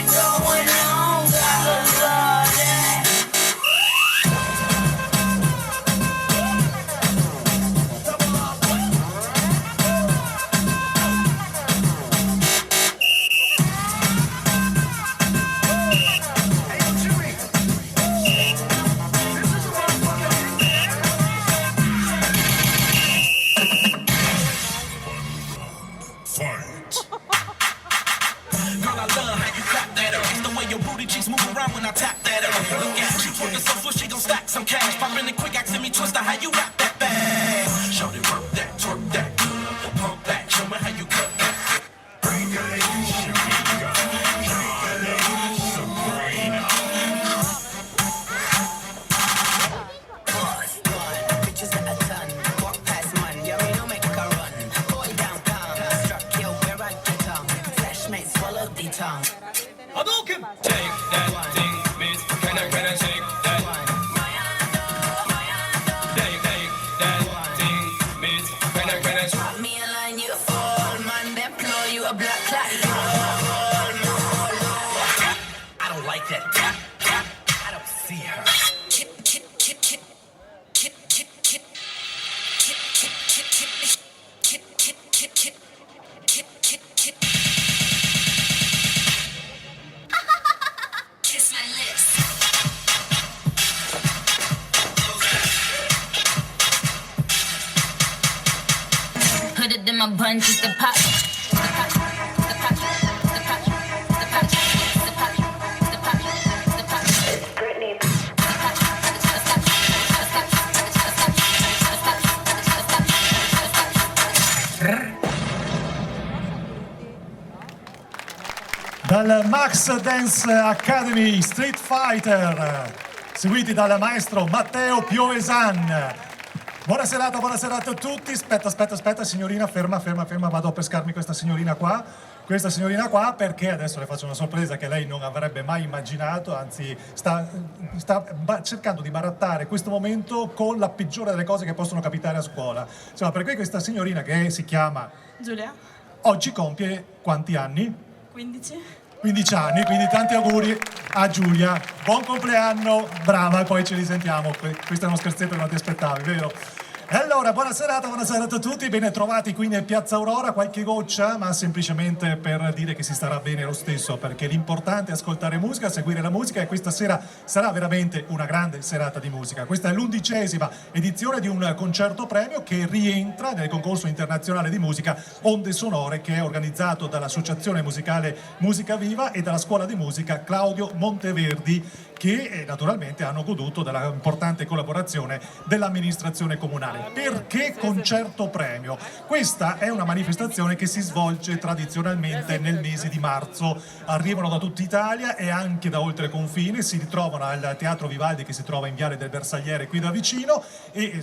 going on, gotta love that. When I tap that up, look at she twerking so full she gon' stack some cash. Poppin' it quick, asking me Twister, how you rap that bag? Shorty work that, twerk that, pump that, show me how you cut that. Regulation, Sabrina. Bitches at a ton, walk past man, yeah, me no make a run. Boy downtown, struck you where I get on. Flashmates swallow the tongue. Hadouken! Take that thing, miss. Can I take that? Take that thing, miss. Can I Drop me a line, you a fall, man, then blow you a black cloud. I don't like that. I don't see her. Kiss my lips. Put it in my bun just to pop. Dal Max Dance Academy Street Fighter, seguiti dal maestro Matteo Piovesan. Buona serata a tutti. Aspetta, signorina, ferma, vado a pescarmi questa signorina qua, perché adesso le faccio una sorpresa che lei non avrebbe mai immaginato, anzi sta cercando di barattare questo momento con la peggiore delle cose che possono capitare a scuola. Insomma, per cui questa signorina, che si chiama Giulia, oggi, compie quanti anni? 15. 15 anni, quindi tanti auguri a Giulia. Buon compleanno, brava, e poi ci risentiamo. Questo è uno scherzetto che non ti aspettavi, vero? E allora, buona serata a tutti, ben trovati qui nel Piazza Aurora. Qualche goccia, ma semplicemente per dire che si starà bene lo stesso, perché l'importante è ascoltare musica, seguire la musica, e questa sera sarà veramente una grande serata di musica. Questa è l'11ª edizione di un concerto premio che rientra nel concorso internazionale di musica Onde Sonore, che è organizzato dall'Associazione Musicale Musica Viva e dalla Scuola di Musica Claudio Monteverdi, che naturalmente hanno goduto della importante collaborazione dell'amministrazione comunale. Perché concerto premio? Questa è una manifestazione che si svolge tradizionalmente nel mese di marzo. Arrivano da tutta Italia e anche da oltre confine, si ritrovano al Teatro Vivaldi, che si trova in Viale del Bersagliere qui da vicino, e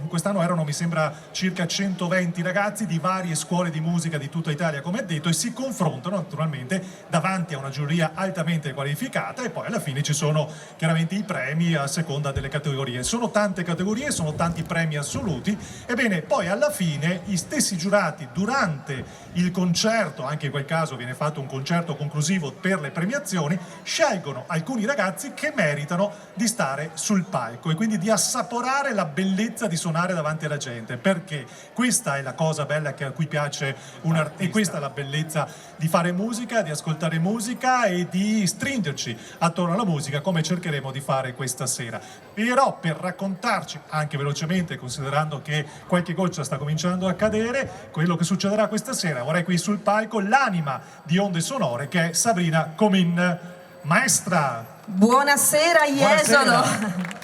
quest'anno erano, mi sembra, circa 120 ragazzi di varie scuole di musica di tutta Italia, come detto, e si confrontano naturalmente davanti a una giuria altamente qualificata, e poi alla fine ci sono chiaramente i premi a seconda delle categorie. Sono tante categorie, sono tanti premi assoluti. Ebbene, poi alla fine i stessi giurati, durante il concerto, anche in quel caso viene fatto un concerto conclusivo per le premiazioni, scelgono alcuni ragazzi che meritano di stare sul palco e quindi di assaporare la bellezza di suonare davanti alla gente, perché questa è la cosa bella che a cui piace un artista, e questa è la bellezza di fare musica, di ascoltare musica e di stringerci attorno alla musica, come cercheremo di fare questa sera. Però per raccontarci anche velocemente, considerando che qualche goccia sta cominciando a cadere, quello che succederà questa sera, vorrei qui sul palco l'anima di Onde Sonore, che è Sabrina Comin. Maestra! Buonasera, Jesolo! Buonasera.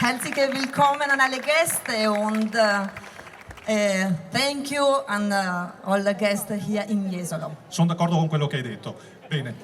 Herzlich willkommen an alle Gäste und thank you and all the guests here in Jesolo. Sono d'accordo con quello che hai detto. Bene,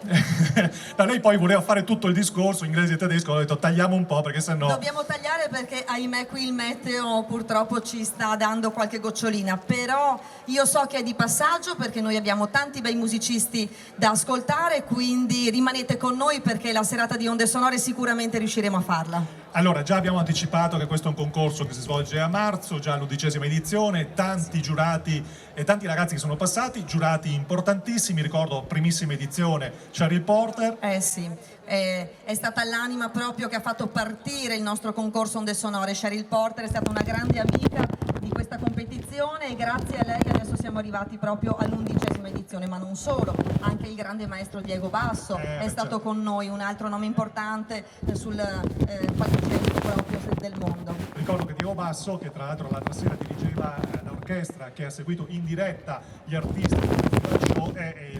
da lei poi voleva fare tutto il discorso inglese e tedesco, ho detto tagliamo un po' perché sennò... Dobbiamo tagliare perché ahimè qui il meteo purtroppo ci sta dando qualche gocciolina, però io so che è di passaggio perché noi abbiamo tanti bei musicisti da ascoltare, quindi rimanete con noi perché la serata di Onde Sonore sicuramente riusciremo a farla. Allora, già abbiamo anticipato che questo è un concorso che si svolge a marzo, già l'11ª edizione, tanti giurati e tanti ragazzi che sono passati, giurati importantissimi, ricordo primissima edizione, Cheryl Porter. Sì, è stata l'anima proprio che ha fatto partire il nostro concorso Onde Sonore. Cheryl Porter è stata una grande amica di questa competizione e grazie a lei adesso siamo arrivati proprio all'11ª edizione, ma non solo, anche il grande maestro Diego Basso è stato con noi, un altro nome importante sul palcoscenico proprio del mondo. Ricordo che Diego Basso, che tra l'altro l'altra sera dirigeva l'orchestra che ha seguito in diretta gli artisti del show, è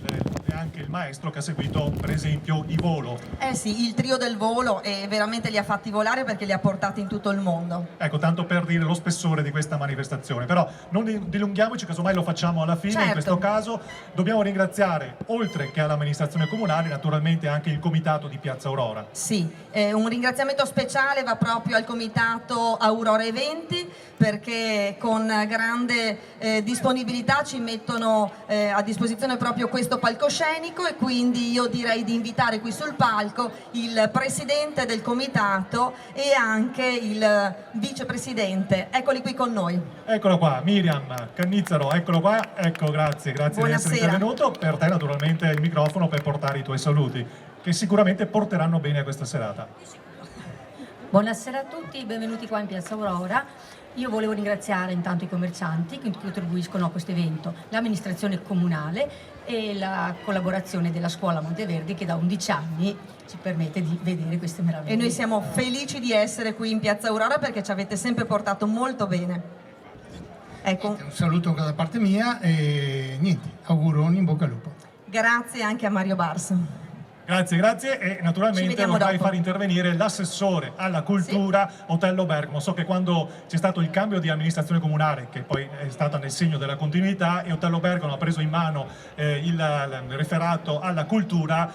anche il maestro che ha seguito per esempio i Volo. Sì, il trio del Volo, e veramente li ha fatti volare perché li ha portati in tutto il mondo. Ecco, tanto per dire lo spessore di questa manifestazione, però non dilunghiamoci, casomai lo facciamo alla fine. Certo. In questo caso dobbiamo ringraziare, oltre che all'amministrazione comunale, naturalmente anche il comitato di Piazza Aurora. Sì, un ringraziamento speciale va proprio al comitato Aurora Eventi, perché con grande disponibilità ci mettono a disposizione proprio questo palcoscenico, e quindi io direi di invitare qui sul palco il presidente del comitato e anche il vicepresidente. Eccoli qui con noi. Eccolo qua, Miriam Cannizzaro, eccolo qua. Ecco, grazie di essere intervenuto. Per te naturalmente il microfono per portare i tuoi saluti, che sicuramente porteranno bene a questa serata. Buonasera a tutti, benvenuti qua in Piazza Aurora. Io volevo ringraziare intanto i commercianti che contribuiscono a questo evento, l'amministrazione comunale e la collaborazione della scuola Monteverdi, che da 11 anni ci permette di vedere queste meraviglie. E noi siamo felici di essere qui in Piazza Aurora perché ci avete sempre portato molto bene. Ecco. Un saluto da parte mia e niente, auguro un in bocca al lupo. Grazie anche a Mario Bars. Grazie e naturalmente vorrei far intervenire l'assessore alla cultura, sì, Otello Bergamo. So che quando c'è stato il cambio di amministrazione comunale, che poi è stata nel segno della continuità, e Otello Bergamo ha preso in mano il referato alla cultura,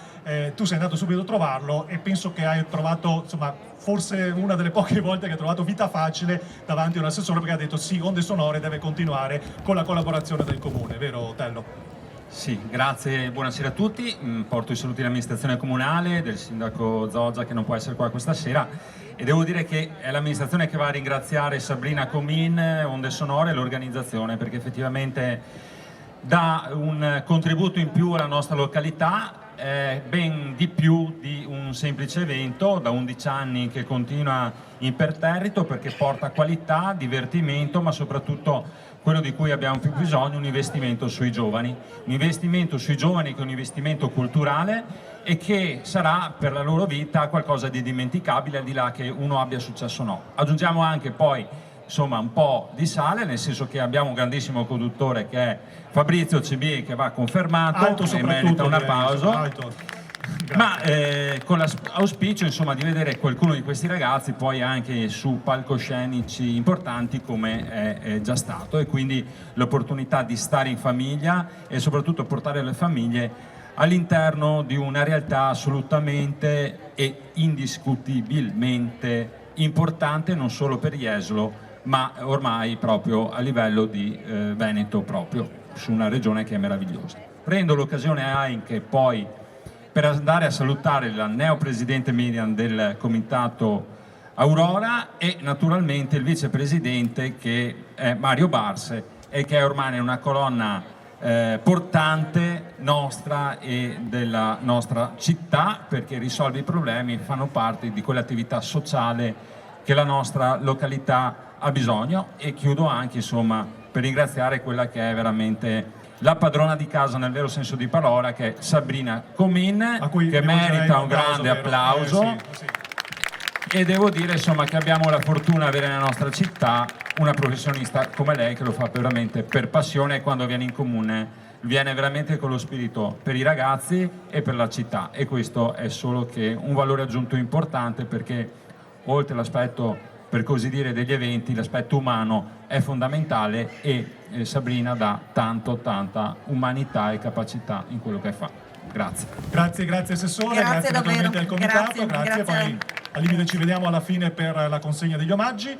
tu sei andato subito a trovarlo e penso che hai trovato, insomma, forse una delle poche volte che ha trovato vita facile davanti a un assessore, perché ha detto sì, Onde Sonore deve continuare con la collaborazione del comune, vero Otello? Sì, grazie, buonasera a tutti. Porto i saluti dell'amministrazione comunale, del sindaco Zoggia che non può essere qua questa sera, e devo dire che è l'amministrazione che va a ringraziare Sabrina Comin, Onde Sonore e l'organizzazione, perché effettivamente dà un contributo in più alla nostra località, ben di più di un semplice evento, da 11 anni che continua imperterrito, perché porta qualità, divertimento, ma soprattutto quello di cui abbiamo più bisogno, un investimento sui giovani. Un investimento sui giovani che è un investimento culturale e che sarà per la loro vita qualcosa di dimenticabile, al di là che uno abbia successo o no. Aggiungiamo anche poi, insomma, un po' di sale, nel senso che abbiamo un grandissimo conduttore che è Fabrizio CB, che va confermato e merita un applauso. Ma con l'auspicio, insomma, di vedere qualcuno di questi ragazzi poi anche su palcoscenici importanti come è già stato, e quindi l'opportunità di stare in famiglia e soprattutto portare le famiglie all'interno di una realtà assolutamente e indiscutibilmente importante non solo per Jesolo, ma ormai proprio a livello di Veneto, proprio su una regione che è meravigliosa. Prendo l'occasione anche poi per andare a salutare la neopresidente Miriam del comitato Aurora e naturalmente il vicepresidente che è Mario Bars, e che è ormai una colonna portante nostra e della nostra città, perché risolve i problemi, fanno parte di quell'attività sociale che la nostra località ha bisogno. E chiudo anche, insomma, per ringraziare quella che è veramente la padrona di casa nel vero senso di parola, che è Sabrina Comin, che merita un grande applauso. Sì. E devo dire, insomma, che abbiamo la fortuna di avere nella nostra città una professionista come lei, che lo fa veramente per passione, e quando viene in comune viene veramente con lo spirito per i ragazzi e per la città, e questo è solo che un valore aggiunto importante, perché oltre all'aspetto, per così dire, degli eventi, l'aspetto umano è fondamentale, e Sabrina dà tanta umanità e capacità in quello che fa. Grazie. Grazie Assessore, Grazie davvero. naturalmente al comitato, Grazie. poi Al limite ci vediamo alla fine per la consegna degli omaggi.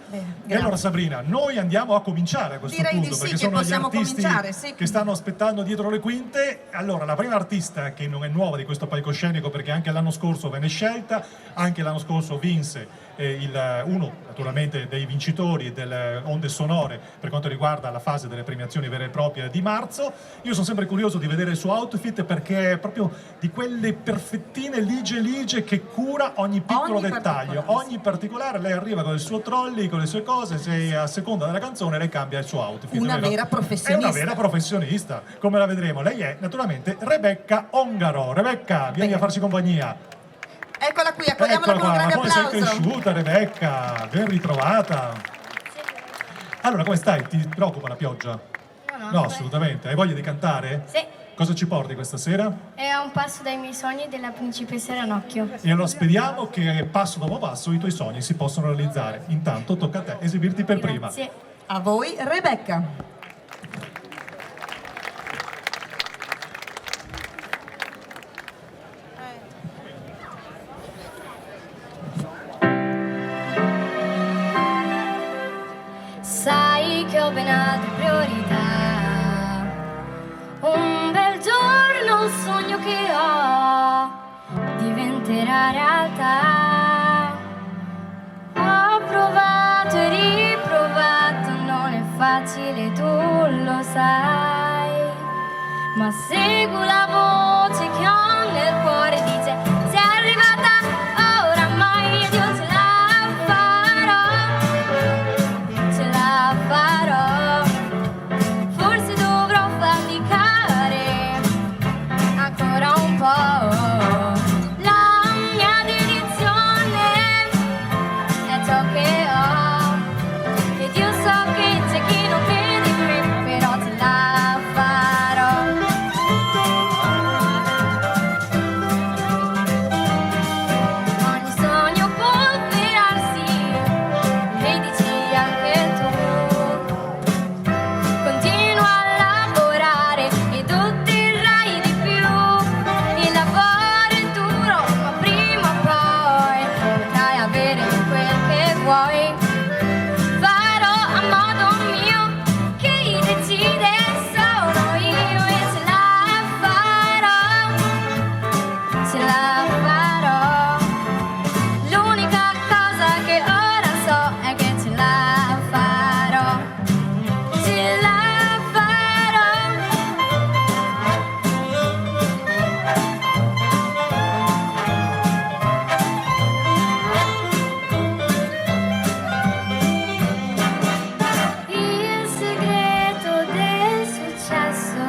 E allora Sabrina, noi andiamo a cominciare a questo Direi punto, di sì, perché che sono gli possiamo artisti cominciare, sì. che stanno aspettando dietro le quinte. Allora, la prima artista, che non è nuova di questo palcoscenico perché anche l'anno scorso venne scelta, anche l'anno scorso vinse uno naturalmente dei vincitori delle onde sonore per quanto riguarda la fase delle premiazioni vere e proprie di marzo. Io sono sempre curioso di vedere il suo outfit perché è proprio di quelle perfettine ligie che cura ogni piccolo dettaglio, ogni particolare. Lei arriva con il suo trolley, con le sue cose, se a seconda della canzone lei cambia il suo outfit. Una vero? vera professionista. È una vera professionista, come la vedremo. Lei è naturalmente Rebecca Ongaro. Rebecca, vieni a farci compagnia. Eccola qui, accogliamola Eccola con un qua, grande ma poi sei applauso. cresciuta Rebecca, ben ritrovata. Allora, come stai? Ti preoccupa la pioggia? No, assolutamente. Hai voglia di cantare? Sì. Cosa ci porti questa sera? È un passo dai miei sogni della principessa Ranocchio. E allora speriamo che passo dopo passo i tuoi sogni si possano realizzare. Intanto tocca a te esibirti per prima. Grazie. A voi Rebecca. Sai che ho ben altre priorità. Un bel giorno il sogno che ho diventerà realtà. Ho provato e riprovato, non è facile, tu lo sai. Ma seguo la voce che ho nel cuore, dice sei arrivata oramai ed io ce la farò. Ce la farò, forse dovrò faticare ancora un po'. La mia dedizione è ciò che ho, ed io so che c'è chi non crede in me, però ce la farò. Ogni sogno può avverarsi, e dici anche tu. Continua a lavorare ed otterrai di più. Il lavoro è duro, ma prima o poi potrai avere quel che vuoi. Farò a modo mio, chi decide sono io, e ce la farò. Ce la farò. L'unica cosa che ora so è che ce la farò. Ce la farò. Il segreto del successo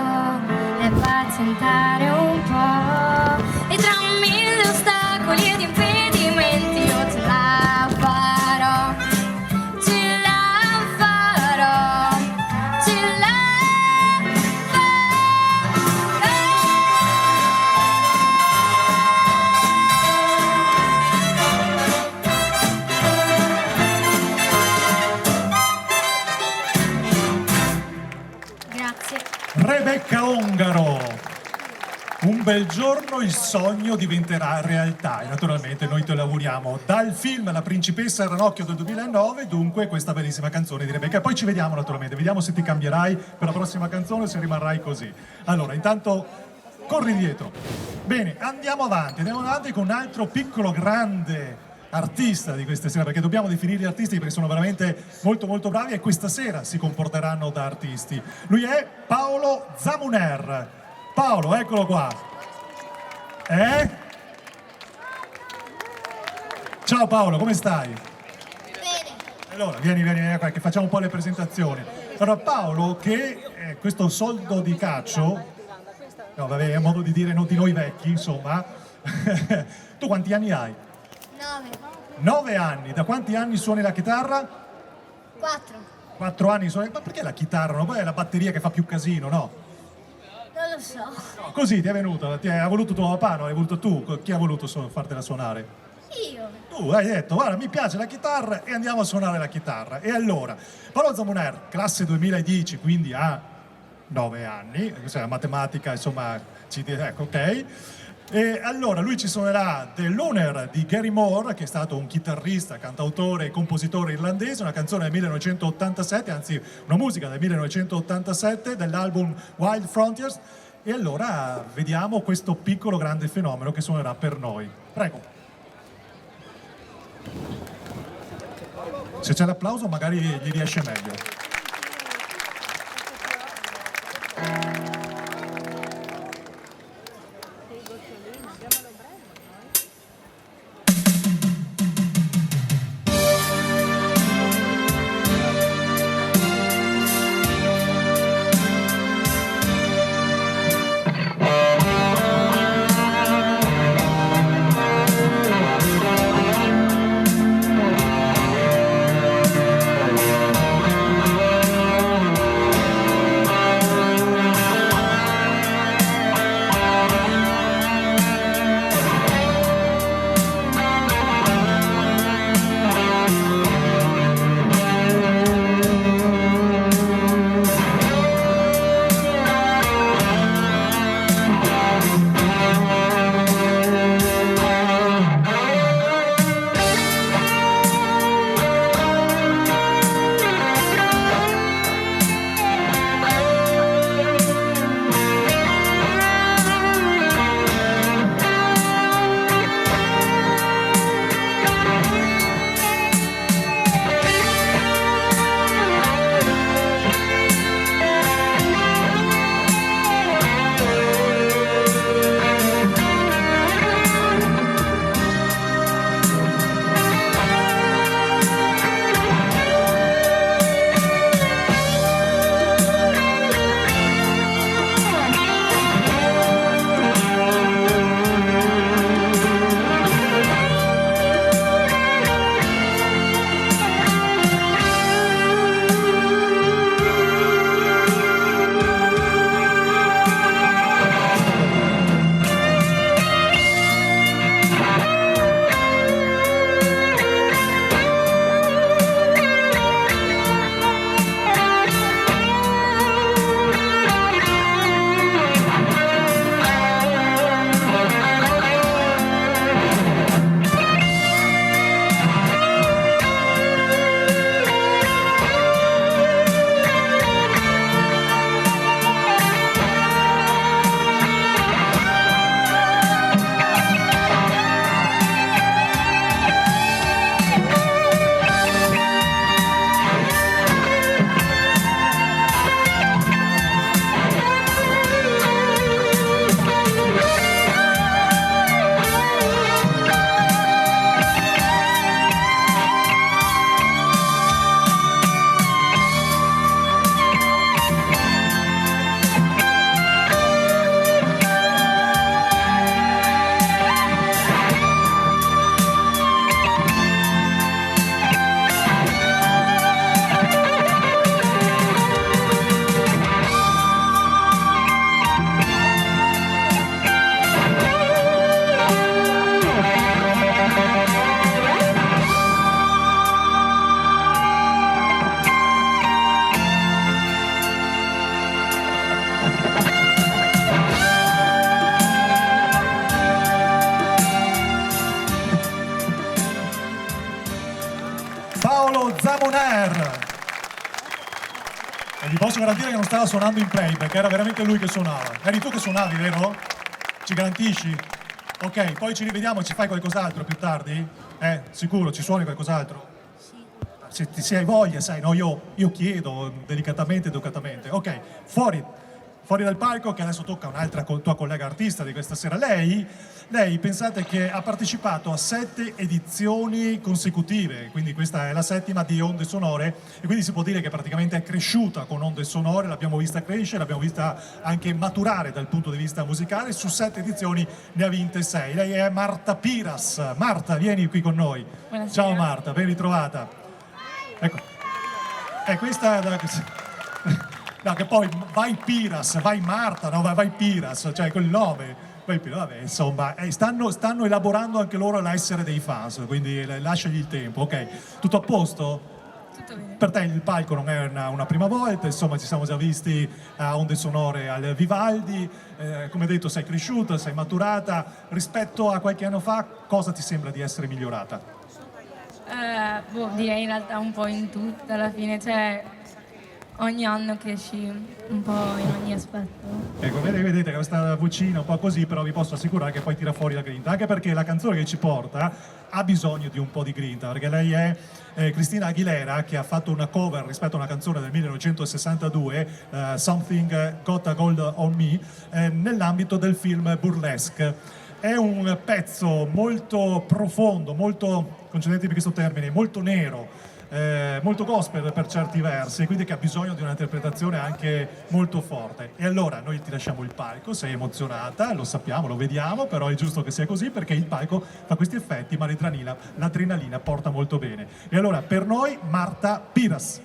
è pazientare un po', e tra mille ostacoli ed impedimenti io ce la farò. Ce la farò. Ce la Grazie. Rebecca Ongaro. Un bel giorno il sogno diventerà realtà e naturalmente noi te lo auguriamo. Dal film La principessa Ranocchio del 2009, dunque questa bellissima canzone di Rebecca. E poi ci vediamo naturalmente, vediamo se ti cambierai per la prossima canzone o se rimarrai così. Allora, intanto corri dietro. Bene, andiamo avanti con un altro piccolo grande artista di questa sera, perché dobbiamo definirli artisti perché sono veramente molto molto bravi e questa sera si comporteranno da artisti. Lui è Paolo Zamuner. Paolo, eccolo qua. Ciao Paolo, come stai? Bene. Allora, vieni qua che facciamo un po' le presentazioni. Allora, Paolo, che questo soldo di caccio, no vabbè, è un modo di dire non di noi vecchi, insomma. Tu quanti anni hai? 9. 9 anni. Da quanti anni suoni la chitarra? 4. 4 anni suoni. Ma perché la chitarra? No? Poi è la batteria che fa più casino, no? Non lo so. No, così ti è venuto, ha voluto tuo papà, no? Hai voluto tu? Chi ha voluto fartela suonare? Io. Tu hai detto, guarda, mi piace la chitarra e andiamo a suonare la chitarra. E allora, Paolo Zamuner, classe 2010, quindi ha 9 anni, questa è la matematica, insomma, ecco, ok. E allora lui ci suonerà The Loner di Gary Moore, che è stato un chitarrista, cantautore e compositore irlandese, una canzone del 1987, anzi una musica del 1987 dell'album Wild Frontiers. E allora vediamo questo piccolo grande fenomeno che suonerà per noi. Prego. Se c'è l'applauso magari gli riesce meglio. Zamoner. E vi posso garantire che non stava suonando in playback, era veramente lui che suonava. Eri tu che suonavi, vero? Ci garantisci? Ok, poi ci rivediamo e ci fai qualcos'altro più tardi? Sicuro, ci suoni qualcos'altro? Sì. Se hai voglia, sai, no? Io chiedo delicatamente, educatamente. Ok, fuori dal palco, che adesso tocca un'altra tua collega artista di questa sera. Lei pensate che ha partecipato a 7 edizioni consecutive, quindi questa è la 7ª di Onde Sonore, e quindi si può dire che praticamente è cresciuta con Onde Sonore, l'abbiamo vista crescere, l'abbiamo vista anche maturare dal punto di vista musicale. Su 7 edizioni ne ha vinte 6. Lei è Marta Piras. Marta, vieni qui con noi. Buonasera. Ciao Marta, ben ritrovata. Ecco, questa è la... No, che poi vai Piras, vai Marta, no, vai Piras, cioè quel nome. Poi, vabbè, insomma, stanno elaborando anche loro l'essere dei fans, quindi lasciagli il tempo, ok? Tutto a posto? Tutto bene. Per te il palco non è una prima volta, insomma ci siamo già visti a Onde Sonore al Vivaldi, come detto sei cresciuta, sei maturata, rispetto a qualche anno fa cosa ti sembra di essere migliorata? Direi in realtà un po' in tutto alla fine, cioè ogni anno cresci un po' in ogni aspetto. Ecco, vedete che questa vocina un po' così, però vi posso assicurare che poi tira fuori la grinta, anche perché la canzone che ci porta ha bisogno di un po' di grinta, perché lei è Christina Aguilera, che ha fatto una cover rispetto a una canzone del 1962, Something Got a Gold on Me, nell'ambito del film Burlesque. È un pezzo molto profondo, molto, concedetemi questo termine, molto nero, molto gospel per certi versi, quindi che ha bisogno di un'interpretazione anche molto forte. E allora noi ti lasciamo il palco, sei emozionata, lo sappiamo, lo vediamo, però è giusto che sia così perché il palco fa questi effetti, ma l'adrenalina porta molto bene. E allora per noi Marta Piras.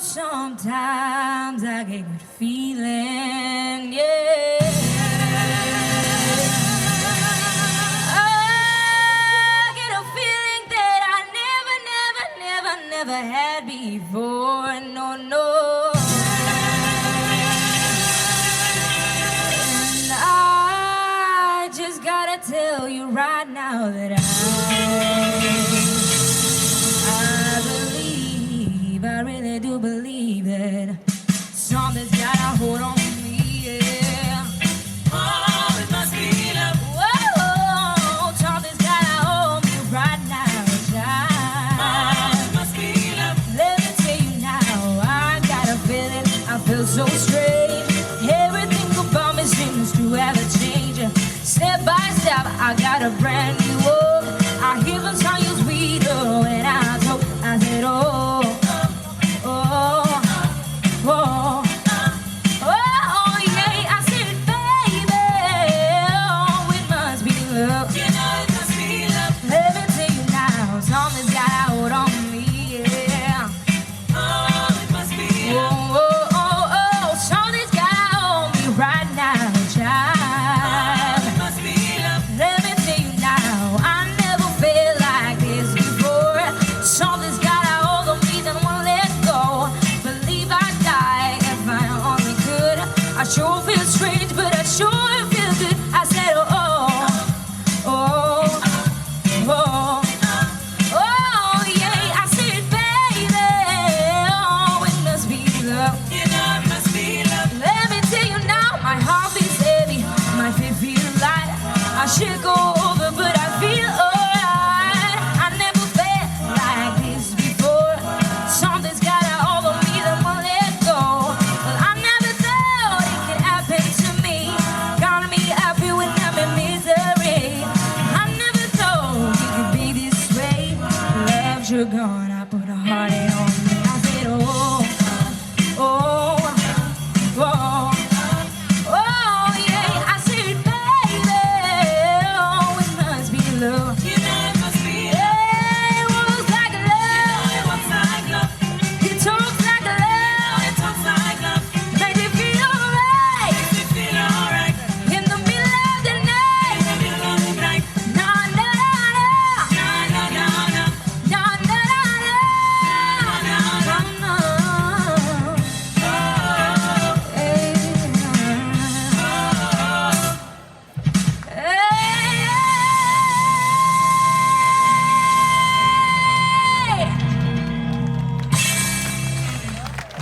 Sometimes I get good feeling, yeah. I get a feeling that I never had before, no. And I just gotta tell you right now that I really do believe that something's got a hold on me, yeah. Oh, it must be love. Whoa, something's got a hold me right now, child. Oh, it must be love. Let me tell you now, I got a feeling, I feel so strange. Everything about me seems to have a change. Step by step, I got a brand new walk. I hear the sound you sweeter, and I said, oh. Yeah, I said, baby, oh, it must be love. You know it must be love. Let me tell you now, something's got a hold on me, yeah. Oh, it must be love. Oh, something's got a hold me right now, child. Oh, it must be love. Let me tell you now, I never felt like this before. Something's got a hold on me, then won't let go. Believe I die if I only could. I sure feel strange, but I sure feel good. I said, yeah. I said, baby, oh, it must be love. You know it must be love. Let me tell you now, my heart beats heavy, my feet feel light. I should go over, but I feel alright. I never felt like this before. Something's got a hold on me that won't let go. Well, I never thought it could happen to me. Got me happy when I'm in misery. I never thought it could be this way. Love's you're gone, I put a heart in on me. I said, yeah. I said, baby, oh, it must be love. You know it must be love. Yeah, it walks like love. You know it walks like love. It talks like love. It talks like love. Makes me feel alright. Makes me feel alright. In the middle of the night. In the middle of the night. Na na na na. Na na na na. Na na na na. Na na na.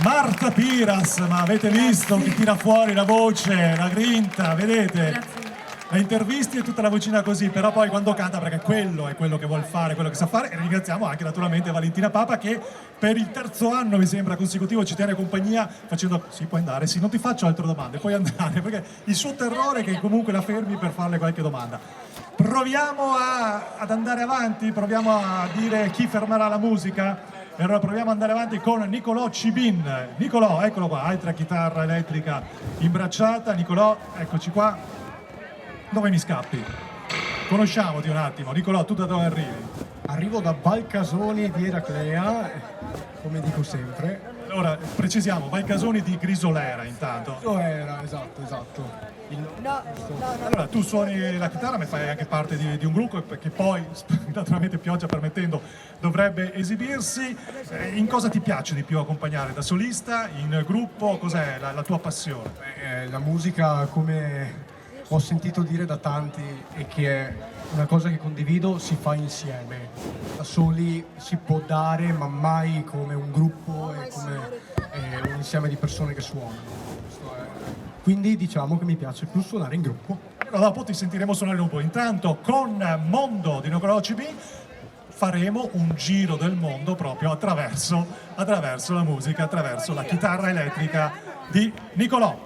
Marta Piras, ma avete visto che tira fuori la voce, la grinta, vedete? La intervisti e tutta la vocina così, però poi quando canta, perché quello è quello che vuol fare, quello che sa fare, e ringraziamo anche naturalmente Valentina Papa che per il terzo anno, mi sembra, consecutivo ci tiene compagnia facendo, sì puoi andare, sì non ti faccio altre domande, puoi andare, perché il suo terrore è che comunque la fermi per farle qualche domanda. Proviamo ad andare avanti, proviamo a dire chi fermerà la musica. E allora proviamo ad andare avanti con Nicolò Cibin. Nicolò, eccolo qua, altra chitarra elettrica imbracciata. Nicolò, eccoci qua. Dove mi scappi? Conosciamoti un attimo. Nicolò, tu da dove arrivi? Arrivo da Valcasoni di Eraclea, come dico sempre. Allora, precisiamo, Valcasoni di Grisolera intanto. Era, esatto. Allora, tu suoni la chitarra, ma fai anche parte di un gruppo che poi, naturalmente pioggia permettendo, dovrebbe esibirsi. In cosa ti piace di più accompagnare? Da solista, in gruppo? Cos'è la tua passione? La musica, come ho sentito dire da tanti, e che è una cosa che condivido, si fa insieme. Da soli si può dare, ma mai come un gruppo e come un insieme di persone che suonano. Quindi diciamo che mi piace più suonare in gruppo. Però dopo ti sentiremo suonare un po'. Intanto con Mondo di Nicolò CB faremo un giro del mondo proprio attraverso la musica, attraverso la chitarra elettrica di Nicolò.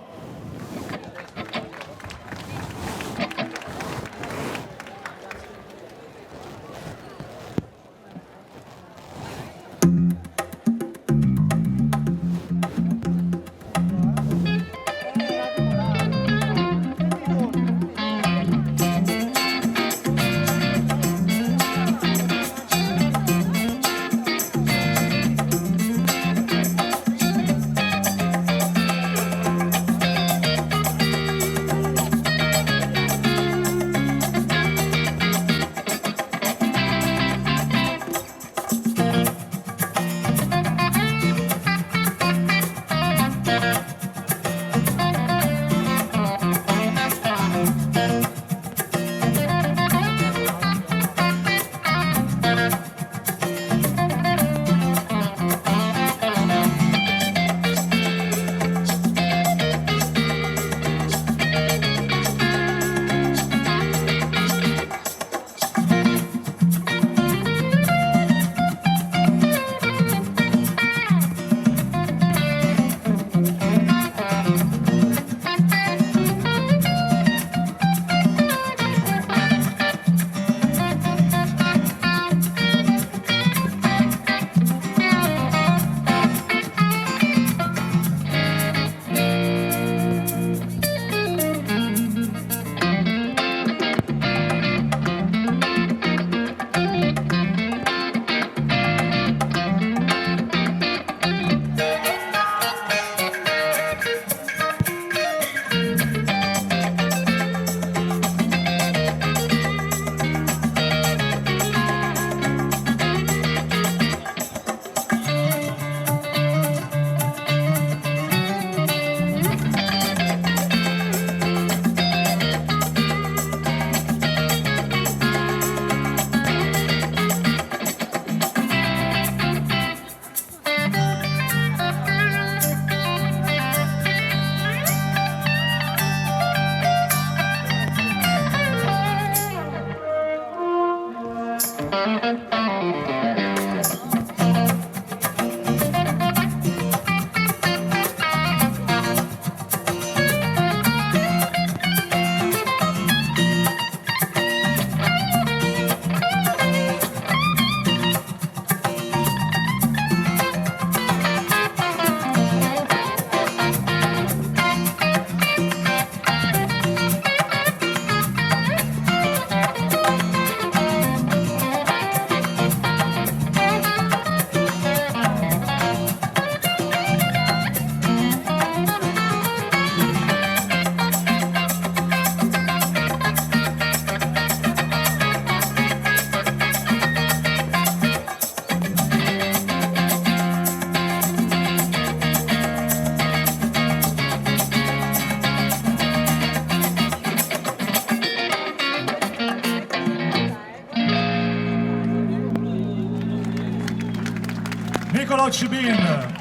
Nicolò Cibin,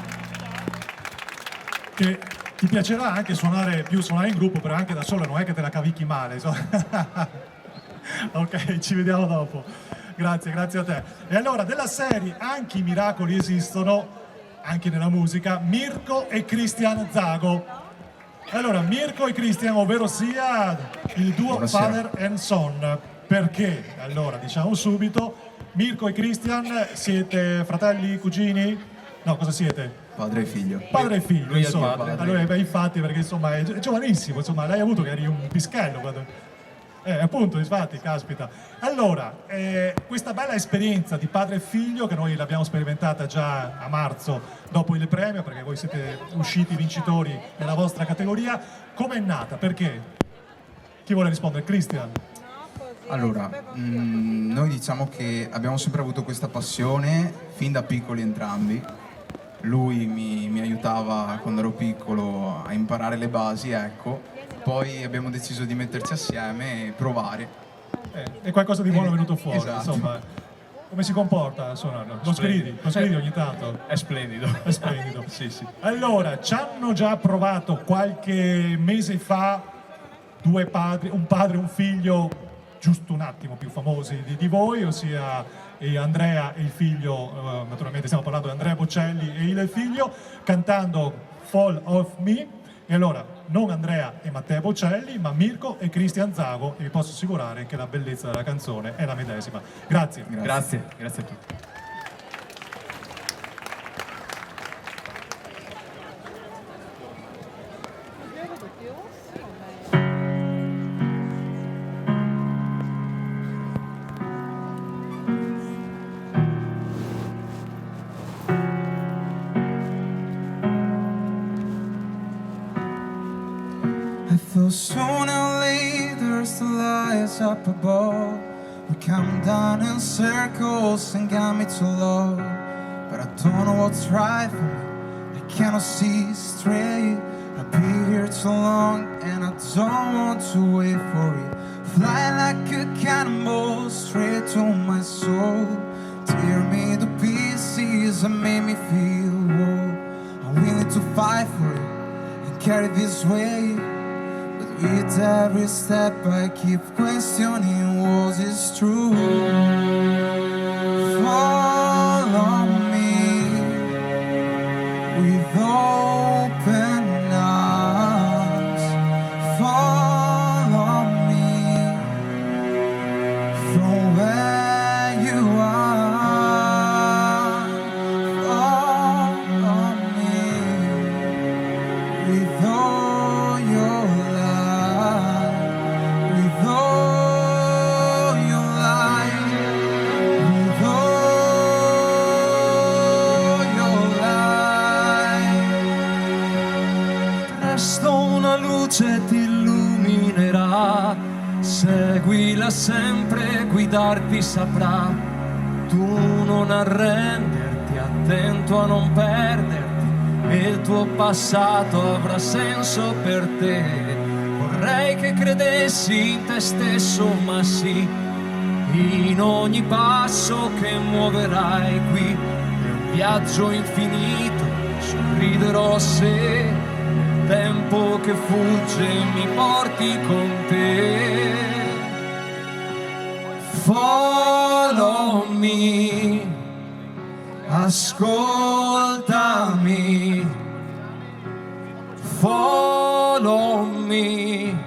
che ti piacerà anche suonare in gruppo, però anche da solo, non è che te la cavicchi male. Ok, ci vediamo dopo. Grazie a te. E allora, della serie Anche i miracoli esistono, anche nella musica, Mirko e Christian Zago. Allora, Mirko e Christian, ovvero sia il duo Buonasera. Father and Son. Perché? Allora, diciamo subito, Mirko e Christian siete fratelli, cugini? No, cosa siete? Padre e figlio. Padre e figlio, Lui è il insomma. padre. Allora, beh, infatti, perché insomma è giovanissimo, insomma, lei ha avuto che eri un pischello quando... Appunto, infatti, caspita. Allora, questa bella esperienza di padre e figlio, che noi l'abbiamo sperimentata già a marzo dopo il premio, perché voi siete usciti vincitori nella vostra categoria, come è nata? Perché? Chi vuole rispondere? Christian? Allora, noi diciamo che abbiamo sempre avuto questa passione fin da piccoli entrambi. Lui mi aiutava quando ero piccolo a imparare le basi, ecco. Poi abbiamo deciso di metterci assieme e provare. E qualcosa di buono è venuto fuori, esatto. insomma. Come si comporta a suonarlo? Lo sgridi ogni tanto? È splendido. È splendido. Sì, sì. Allora, ci hanno già provato qualche mese fa due padri, un padre e un figlio, giusto un attimo più famosi di voi, ossia Andrea e il figlio, naturalmente stiamo parlando di Andrea Bocelli e il figlio, cantando Fall of Me. E allora, non Andrea e Matteo Bocelli, ma Mirko e Christian Zago, e vi posso assicurare che la bellezza della canzone è la medesima. Grazie. Grazie a tutti. I thought sooner or later there's the lights up above we come down in circles and got me to love. But I don't know what's right for me, I cannot see straight. I've been here too long and I don't want to wait for it. Fly like a cannonball straight to my soul. Tear me to pieces and make me feel whole. I'm willing to fight for it and carry this weight. With every step I keep questioning, was this true? Follow me with open arms. Follow me from where you are. Follow me with all your life. With all your life, with all your life. Presto una luce ti illuminerà, seguila sempre, guidarti saprà. Tu non arrenderti, attento a non perderti, e il tuo passato avrà senso per te. Vorrei che credessi in te stesso, ma sì, in ogni passo che muoverai qui è un viaggio infinito. Sorriderò se il tempo che fugge mi porti con te. Follow me, ascoltami. Follow me,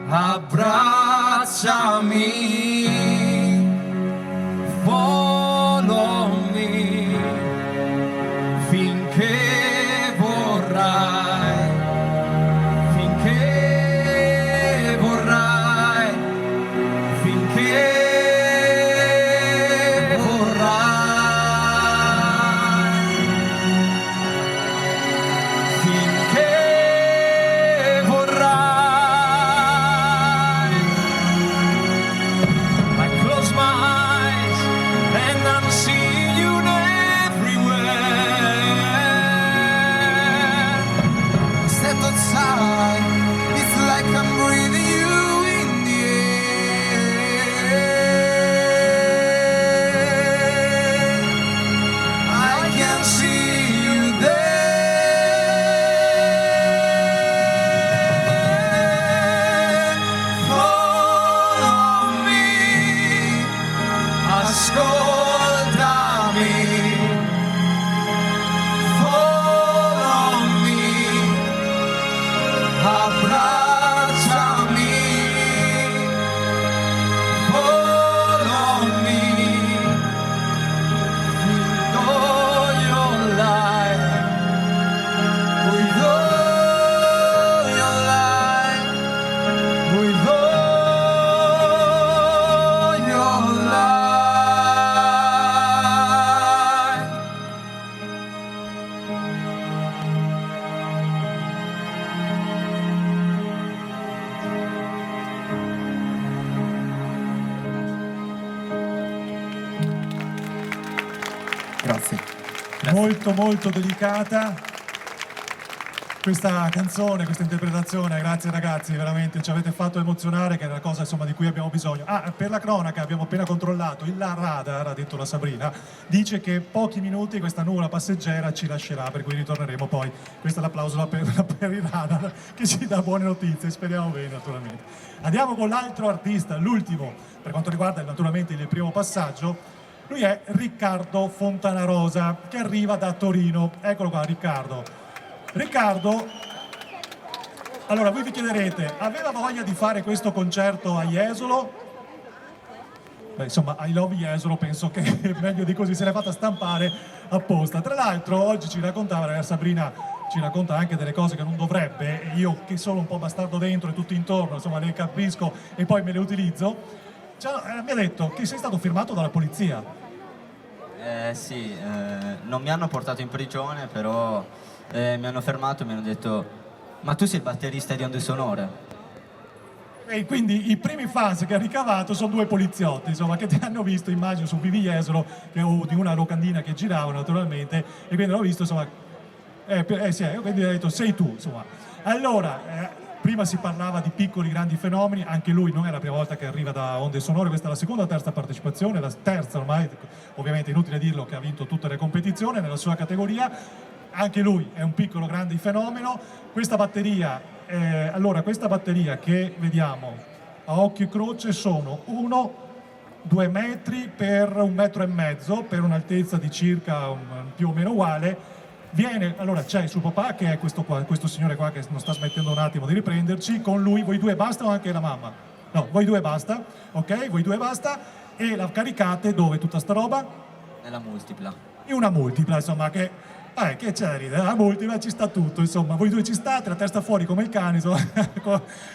abbracciami. Follow me, finché vorrai, finché vorrai, finché vorrai, finché vorrai. I close my eyes and I'm seeing you everywhere. Step outside, it's like I'm breathing you in the air. I can see you there. Follow me, ascoltami. Follow me, abbracciami. Follow me, with all your life, with all your life, with all Grazie. Molto molto delicata questa canzone, questa interpretazione. Grazie ragazzi, veramente ci avete fatto emozionare, che è una cosa insomma di cui abbiamo bisogno. Per la cronaca abbiamo appena controllato, il radar, ha detto la Sabrina, dice che pochi minuti questa nuvola passeggera ci lascerà, per cui ritorneremo poi. Questo è l'applauso per il radar che ci dà buone notizie, speriamo bene naturalmente. Andiamo con l'altro artista, l'ultimo per quanto riguarda naturalmente il primo passaggio. Lui è Riccardo Fontanarosa, che arriva da Torino. Eccolo qua, Riccardo. Riccardo, allora voi vi chiederete, aveva voglia di fare questo concerto a Jesolo? Beh, insomma, I Love Jesolo penso che meglio di così, se l'è fatta stampare apposta. Tra l'altro oggi ci raccontava, la Sabrina ci racconta anche delle cose che non dovrebbe, io che sono un po' bastardo dentro e tutto intorno, insomma le capisco e poi me le utilizzo. Mi ha detto che sei stato firmato dalla polizia. Sì, non mi hanno portato in prigione, però mi hanno fermato e mi hanno detto: ma tu sei il batterista di Onde Sonore? E quindi i primi fans che ha ricavato sono due poliziotti, insomma, che ti hanno visto, immagino, su Vivi Jesolo, di una locandina che girava naturalmente, e quindi l'ho visto, insomma, quindi ha detto sei tu, insomma. Allora, prima si parlava di piccoli grandi fenomeni, anche lui non è la prima volta che arriva da Onde Sonore, questa è la seconda o terza partecipazione, la terza ormai, ovviamente inutile dirlo che ha vinto tutte le competizioni nella sua categoria. Anche lui è un piccolo grande fenomeno. Questa batteria che vediamo a occhio e croce sono 1-2 metri per 1,5 metri, per un'altezza di circa più o meno uguale. Allora c'è il suo papà che è questo signore qua che non sta smettendo un attimo di riprenderci. Con lui voi due basta o anche la mamma? No, voi due basta, ok? Voi due basta. E la caricate dove tutta sta roba? Nella multipla. In una multipla, insomma, che c'è da ridere, la multipla ci sta tutto, insomma, voi due ci state, la testa fuori come il cane, insomma,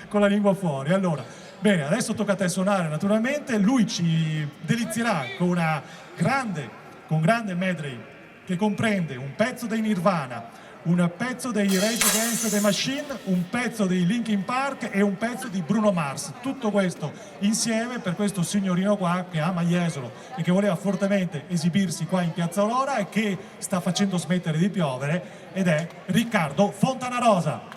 con la lingua fuori. Allora, bene, adesso tocca a te suonare naturalmente, lui ci delizierà con grande medley che comprende un pezzo dei Nirvana, un pezzo dei Rage Against the Machine, un pezzo dei Linkin Park e un pezzo di Bruno Mars. Tutto questo insieme per questo signorino qua che ama Jesolo e che voleva fortemente esibirsi qua in Piazza Aurora e che sta facendo smettere di piovere, ed è Riccardo Fontanarosa.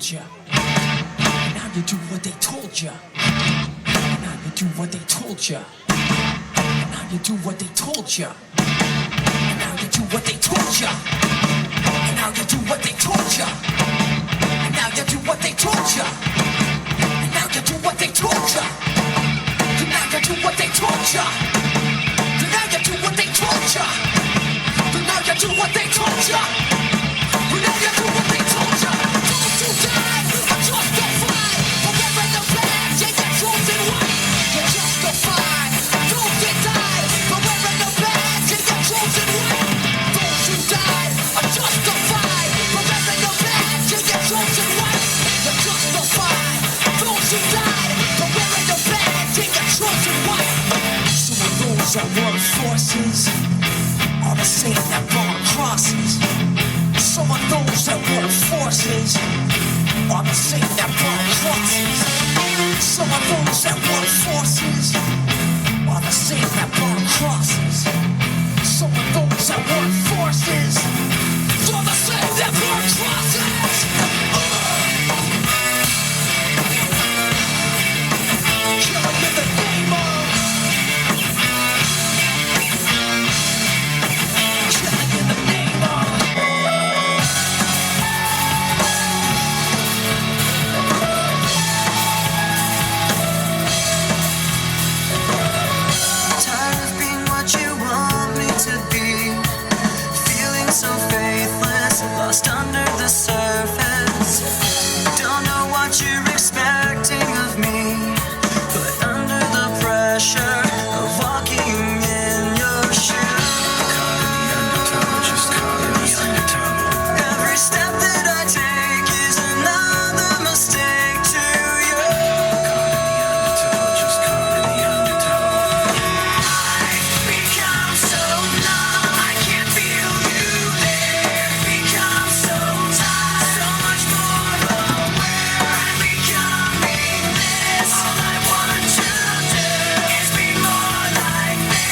ya. And now you do what they told ya. And now you do what they told ya. And now you do what they told ya. And now you do what they told ya. And now you do what they told ya. And now you do what they told ya. And now you do what they told ya. And now you do what they told ya. And now you do what they told ya. Don't you die, or just go fly. Forever the past, yeah, you're chosen one. You're just go forces are the same that burn crosses. Some of those that work forces are the same that burn crosses. Some of those that work forces are the same that burn crosses. Some of those that work forces are the same that burn crosses. Killing in the name of. Killing in the name of. Tired of being what you want me to be, feeling so faithless, lost under the surface. Don't know what you're expecting of me, but under the pressure of walking in your shoes, every step that I take is another mistake to you. Become so numb, I can't feel you there. Become so tired, so much more aware. I'm becoming this. All I want to do is be more like me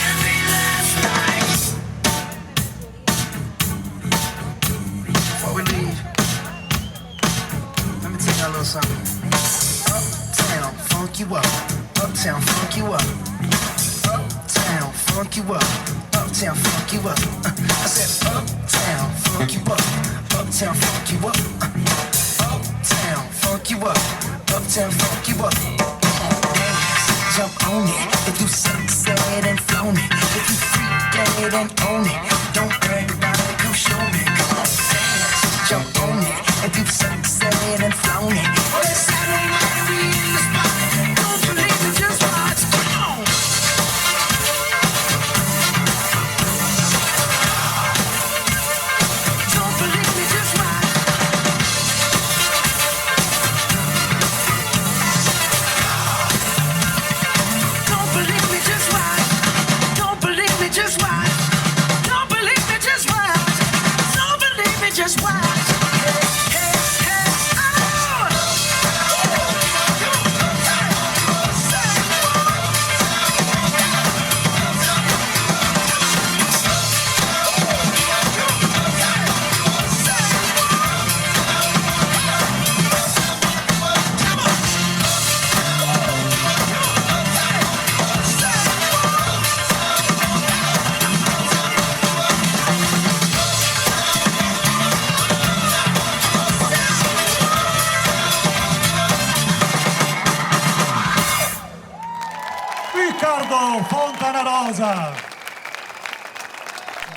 and be less like. Before we leave, let me tell you a little something. Uptown, funk you up. Uptown, funk you up. Uptown, funk you up. Uptown, funk you up. I said uptown, funk you up. Uptown, funk you up. Uptown, funk you up. Uptown, funk you up. Dance, jump on it. If you sunset and flown it. If you freak dead and own it. Don't brag about it, come show me. Come on, dance, jump on it. If you sunset and flown it. Well, it's Saturday night and we in the spot. Don't believe me, just watch. Come on. Don't believe me, just watch. Don't believe me, just watch. Don't believe me, just watch. Don't believe me, just watch. Don't believe me, just watch. Hey, hey, oh! Riccardo Fontanarosa.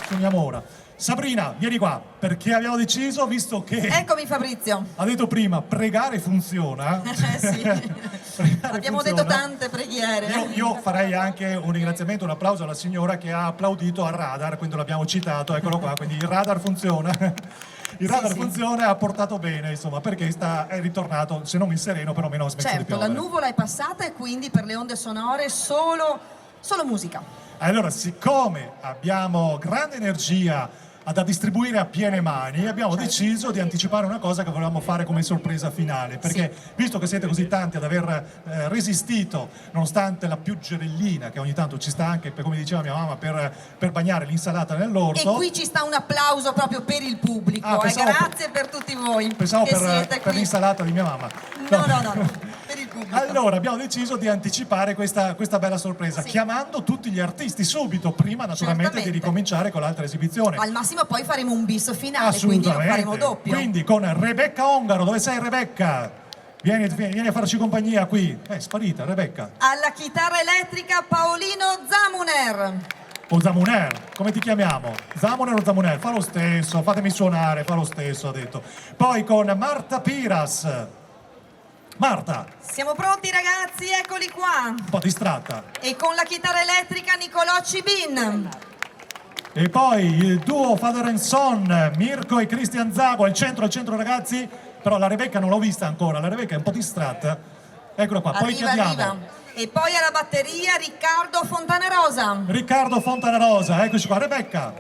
Suoniamo ora. Sabrina, vieni qua, perché abbiamo deciso, visto che Eccomi Fabrizio. ha detto prima pregare funziona. Sì. Pregare Abbiamo funziona. detto tante preghiere. Io farei anche un ringraziamento, un applauso alla signora che ha applaudito al radar, quindi l'abbiamo citato, eccolo qua, quindi il radar funziona. Il radar funziona e ha portato bene, insomma, perché è ritornato, se non in sereno, perlomeno ha smesso di Certo, la piovere. nuvola è passata e quindi per le onde sonore solo musica. Allora, siccome abbiamo grande energia da distribuire a piene mani, abbiamo deciso di anticipare una cosa che volevamo fare come sorpresa finale, perché visto che siete così tanti ad aver resistito, nonostante la pioggerellina che ogni tanto ci sta anche, come diceva mia mamma, per bagnare l'insalata E nell'orto. qui ci sta un applauso proprio per il pubblico. Ah, pensavo Grazie per tutti voi Pensavo che siete per qui. l'insalata di mia mamma. No, per il pubblico. Allora abbiamo deciso di anticipare questa bella sorpresa, chiamando tutti gli artisti subito, prima naturalmente Certamente. di ricominciare con l'altra esibizione. Al massimo poi faremo un bis finale, quindi lo faremo doppio. Quindi con Rebecca Ongaro, dove sei Rebecca? Vieni a farci compagnia qui. È sparita Rebecca. Alla chitarra elettrica Paolino Zamuner. O Zamuner, come ti chiamiamo? Zamuner o Zamuner? Fa lo stesso, fatemi suonare, fa lo stesso, ha detto. Poi con Marta Piras. Marta, Siamo pronti ragazzi, eccoli qua. un po' distratta. E con la chitarra elettrica Nicolò Cibin. E poi il duo Father and Son, Mirko e Cristian Zago, al centro ragazzi, però la Rebecca non l'ho vista ancora, la Rebecca è un po' distratta. Eccola qua, poi Arriva, chiediamo arriva. E poi alla batteria Riccardo Fontanarosa. Riccardo Fontanarosa, eccoci qua. Rebecca,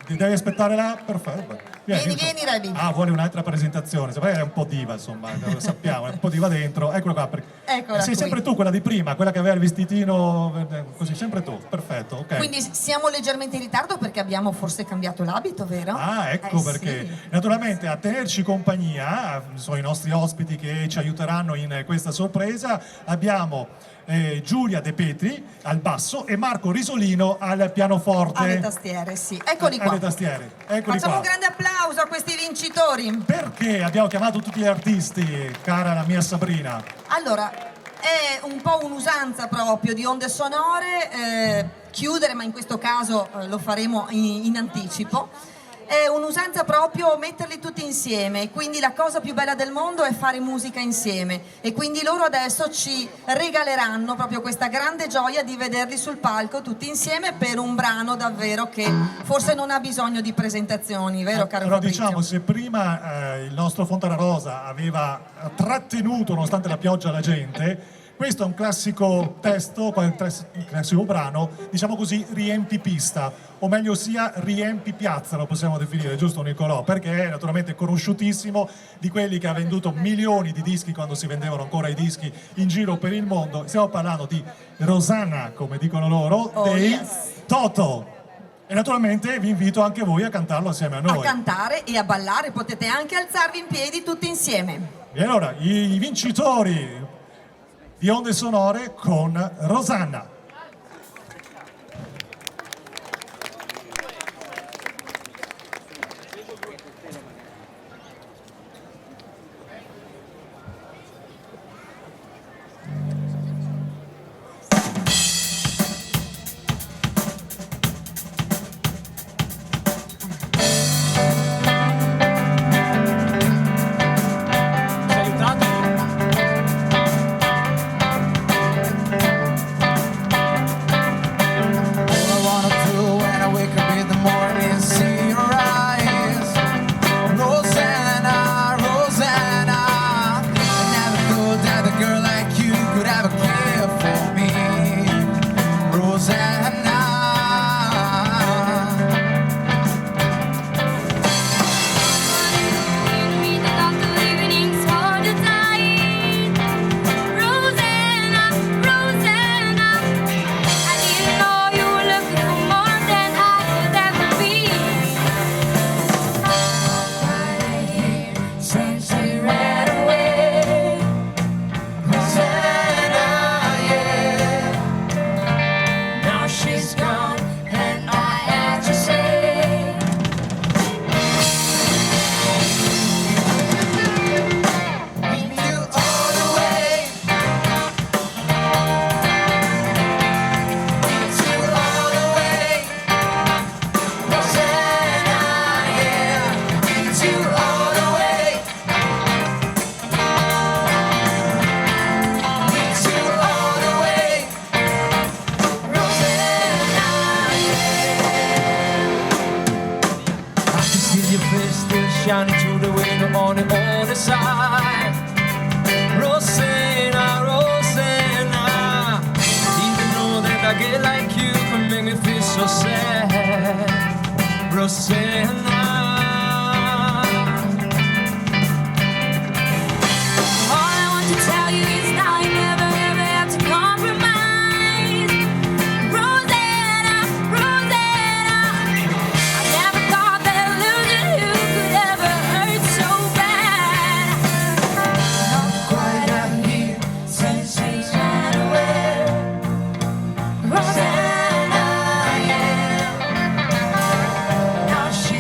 ti devi aspettare là? Perfetto. Vieni, Rebi. Ah, vuole un'altra presentazione. È un po' diva, insomma, lo sappiamo, è un po' diva dentro. Eccolo qua. Eccola Sei qui. sempre tu, quella di prima, quella che aveva il vestitino, così, sempre tu. Perfetto, ok. Quindi siamo leggermente in ritardo perché abbiamo forse cambiato l'abito, vero? Ah, ecco perché. Sì. Naturalmente a tenerci compagnia sono i nostri ospiti che ci aiuteranno in questa sorpresa. Abbiamo Giulia De Petri al basso e Marco Risolino al pianoforte. Alle tastiere, sì. Eccoli qua. Alle tastiere. Eccoli Facciamo qua. un grande applauso a questi vincitori. Perché abbiamo chiamato tutti gli artisti, cara la mia Sabrina? Allora, è un po' un'usanza proprio di Onde Sonore chiudere, ma in questo caso lo faremo in anticipo. È un'usanza proprio metterli tutti insieme, quindi la cosa più bella del mondo è fare musica insieme e quindi loro adesso ci regaleranno proprio questa grande gioia di vederli sul palco tutti insieme per un brano davvero che forse non ha bisogno di presentazioni, vero caro Allora Fabrizio? diciamo, se prima il nostro Fontanarosa aveva trattenuto nonostante la pioggia la gente, questo è un classico testo, un classico brano, diciamo così, riempi pista, o meglio sia riempi piazza, lo possiamo definire, giusto Nicolò? Perché è naturalmente conosciutissimo, di quelli che ha venduto milioni di dischi quando si vendevano ancora i dischi in giro per il mondo. Stiamo parlando di Rosanna, come dicono loro, dei Toto. E naturalmente vi invito anche voi a cantarlo assieme a noi. A cantare e a ballare, potete anche alzarvi in piedi tutti insieme. E allora, i vincitori di Onde Sonore con Rosanna. Shining through the window on the other side. Rosanna, Rosanna, even though that I get like you can make me feel so sad. Rosanna, all I want to tell you is now you never ever have to compromise. Rosanna, Rosanna, I never thought that losing you could ever hurt so bad. Not quite out here since she's ran away. Rosanna, yeah. Now she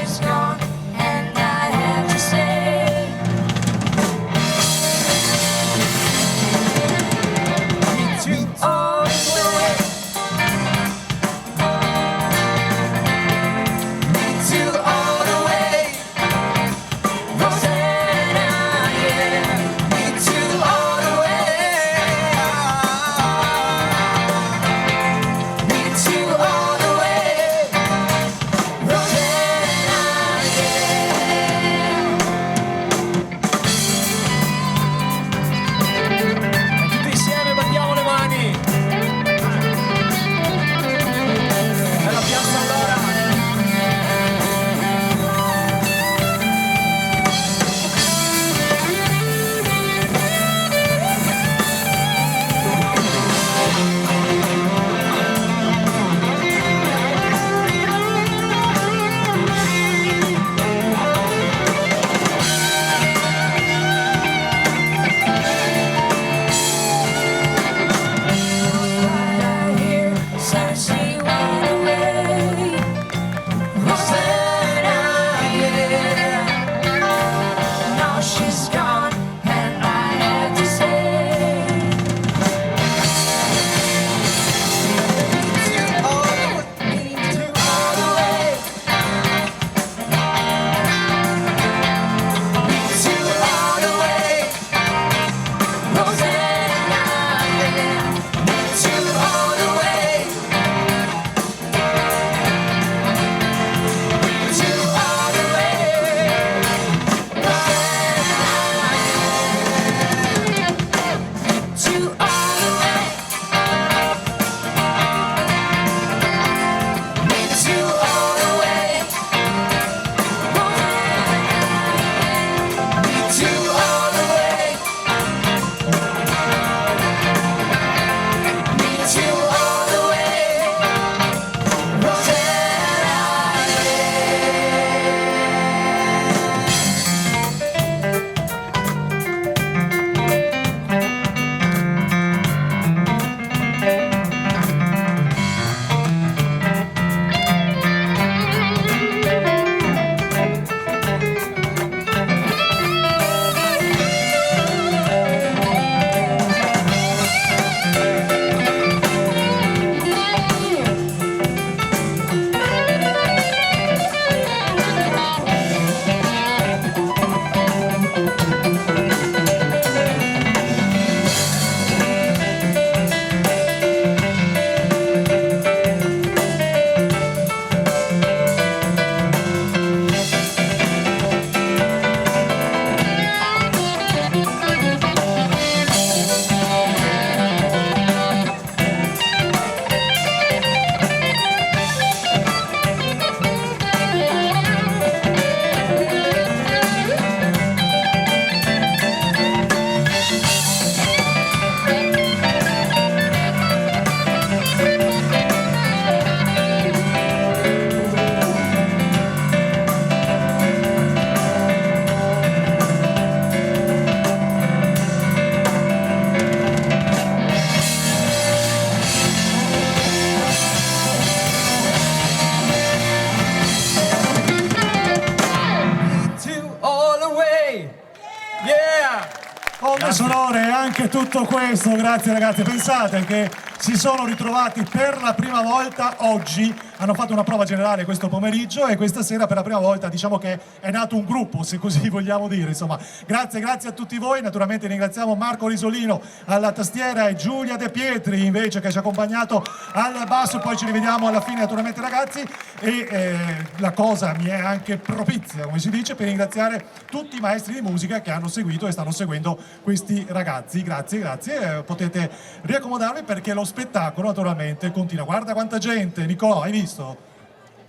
anche tutto questo, grazie ragazzi. Pensate che si sono ritrovati per la prima volta oggi, hanno fatto una prova generale questo pomeriggio e questa sera per la prima volta diciamo che è nato un gruppo, se così vogliamo dire, insomma. Grazie a tutti voi, naturalmente ringraziamo Marco Risolino alla tastiera e Giulia De Pietri invece che ci ha accompagnato al basso, poi ci rivediamo alla fine naturalmente ragazzi, e la cosa mi è anche propizia, come si dice, per ringraziare tutti i maestri di musica che hanno seguito e stanno seguendo questi ragazzi. Grazie, potete riaccomodarvi perché lo spettacolo naturalmente continua. Guarda quanta gente, Nicolò, hai visto?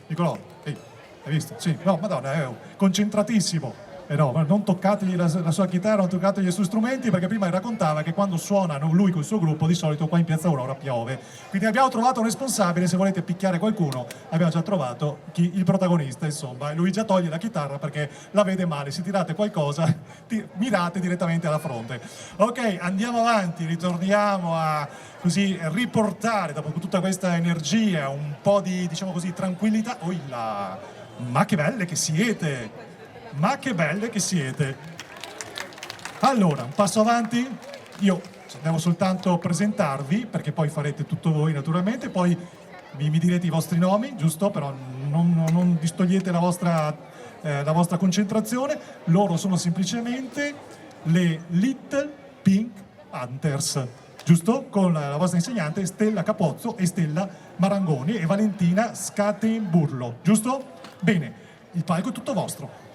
Nicolò, hai visto? Sì, no, madonna, è concentratissimo. No, non toccategli la sua chitarra, non toccategli i suoi strumenti, perché prima raccontava che quando suonano lui col suo gruppo di solito qua in Piazza Aurora piove. Quindi abbiamo trovato un responsabile, se volete picchiare qualcuno abbiamo già trovato il protagonista, insomma, e lui già toglie la chitarra perché la vede male. Se tirate qualcosa mirate direttamente alla fronte. Ok, andiamo avanti, ritorniamo a così riportare dopo tutta questa energia un po' di, diciamo così, tranquillità. Oh là, ma che belle che siete! Ma che belle che siete! Allora, un passo avanti, io devo soltanto presentarvi, perché poi farete tutto voi naturalmente, poi mi direte i vostri nomi, giusto? Però non distogliete la vostra concentrazione. Loro sono semplicemente le Little Pink Panthers, giusto? Con la vostra insegnante Stella Capozzo e Stella Marangoni e Valentina Scatenburlo, giusto? Bene, il palco è tutto vostro.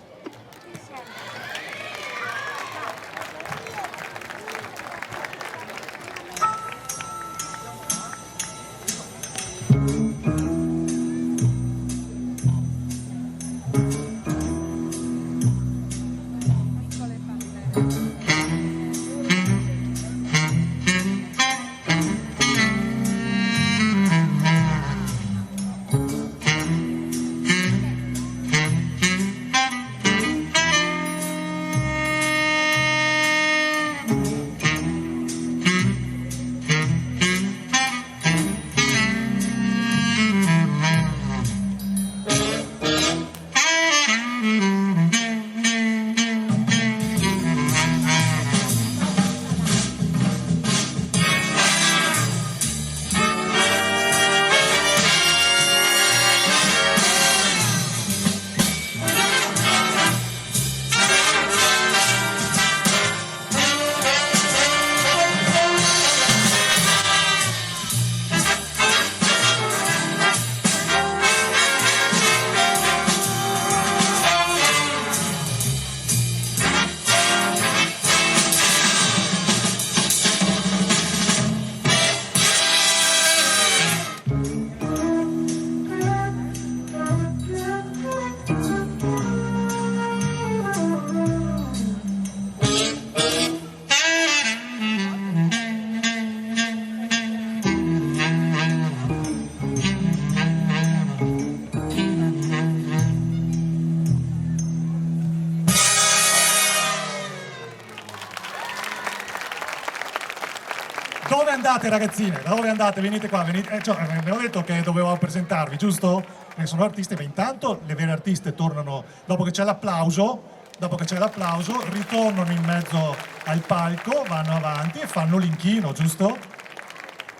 Dove andate ragazzine? Da dove andate? Venite qua, venite. Cioè, abbiamo detto che dovevamo presentarvi, giusto? Sono artiste, ma intanto le vere artiste tornano dopo che c'è l'applauso. Dopo che c'è l'applauso, ritornano in mezzo al palco, vanno avanti e fanno l'inchino, giusto?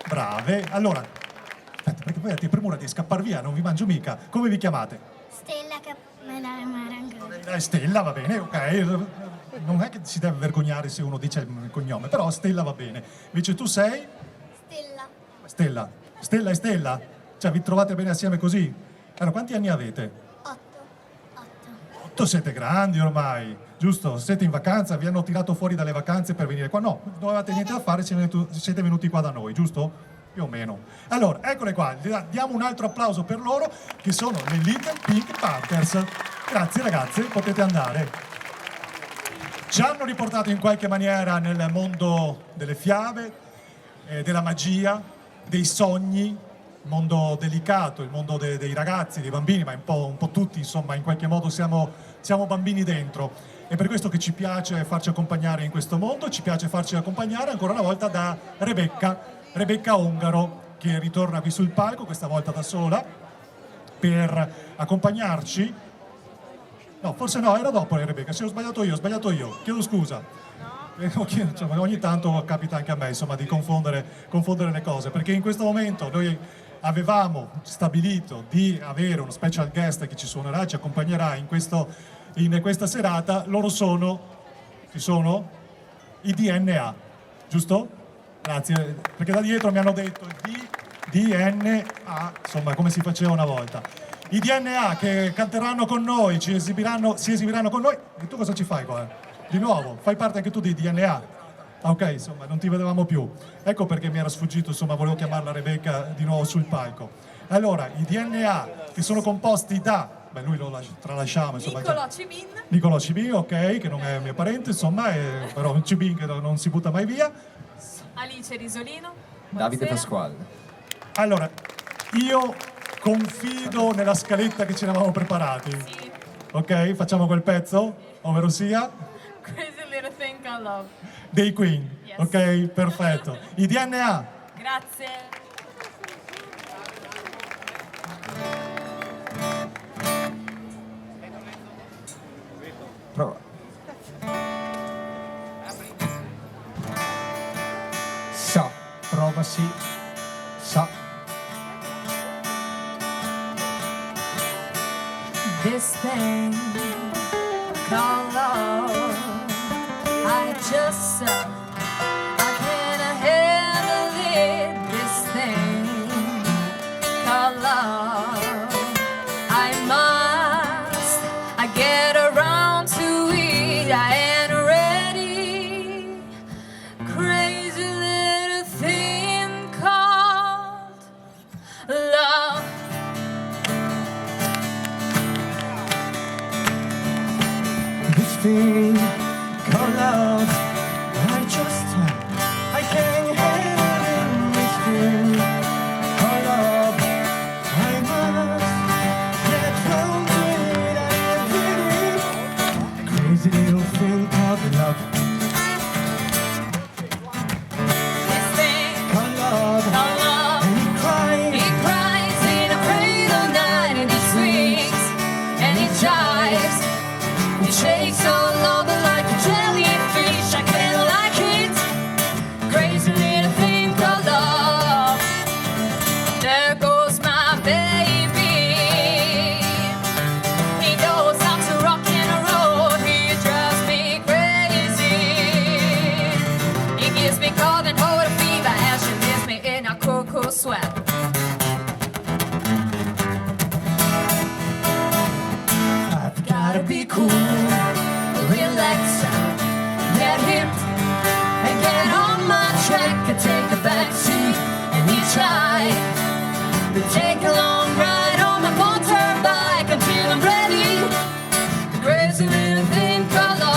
Brave. Allora, aspetta, perché poi avete premura di scappar via, non vi mangio mica. Come vi chiamate? Stella Marangoni. Stella, va bene, ok. Non è che si deve vergognare se uno dice il cognome, però Stella va bene. Invece tu sei? Stella. Stella e Stella? Cioè vi trovate bene assieme così? Allora, quanti anni avete? 8. Siete grandi ormai, giusto? Siete in vacanza, vi hanno tirato fuori dalle vacanze per venire qua? No, non avevate niente da fare, siete venuti qua da noi, giusto? Più o meno. Allora, eccole qua, diamo un altro applauso per loro, che sono le Little Pink Panthers. Grazie ragazze, potete andare. Ci hanno riportato in qualche maniera nel mondo delle fiabe, della magia, dei sogni, mondo delicato, il mondo dei ragazzi, dei bambini, ma un po' tutti, insomma, in qualche modo siamo bambini dentro. È per questo che ci piace farci accompagnare in questo mondo, ci piace farci accompagnare ancora una volta da Rebecca Ongaro, che ritorna qui sul palco, questa volta da sola, per accompagnarci. No, forse no, era dopo Rebecca, se ho sbagliato io, chiedo scusa. Insomma, ogni tanto capita anche a me, insomma, di confondere le cose, perché in questo momento noi avevamo stabilito di avere uno special guest che ci suonerà, ci accompagnerà in questa serata. Loro ci sono i DNA, giusto? Grazie, perché da dietro mi hanno detto DNA, insomma, come si faceva una volta. I DNA che canteranno con noi, si esibiranno con noi. E tu cosa ci fai qua? Di nuovo, fai parte anche tu di DNA? Ok, insomma, non ti vedevamo più. Ecco perché mi era sfuggito, insomma, volevo chiamarla Rebecca di nuovo sul palco. Allora, i DNA che sono composti da... Beh, lui lo tralasciamo, insomma. Nicolò Cibin, ok, che non è mio parente, insomma, però un Cibin che non si butta mai via. Alice Risolino. Davide Pasquale. Allora, io confido nella scaletta che ci eravamo preparati. Sì. Ok, facciamo quel pezzo, ovvero sia Crazy Little Thing Called Love. dei Queen. Yes. Ok, perfetto. I DNA. Grazie. Prova. Sa, prova sì, sa. This thing called love, I just I can't handle it. This thing called love, I get around to it. I ain't ready. Crazy little thing called love. This thing called love, I can't handle it. This thing called love, I must get round to it. I am pretty crazy little thing called love. This thing Called love, called love. and He cries in a cradle night, and he swings and he jives. He shakes all over like a jellyfish. I can't like it. Crazy little thing called love. There goes my baby. He knows how to rock and roll. He drives me crazy. He gives me cold and hold a fever, and she leaves me in a cocoa sweat. I've gotta be cool. Relax, get hip, and get on my track and take a back seat. And he tried to take a long ride on my motorbike until I'm ready. The crazy little thing called love.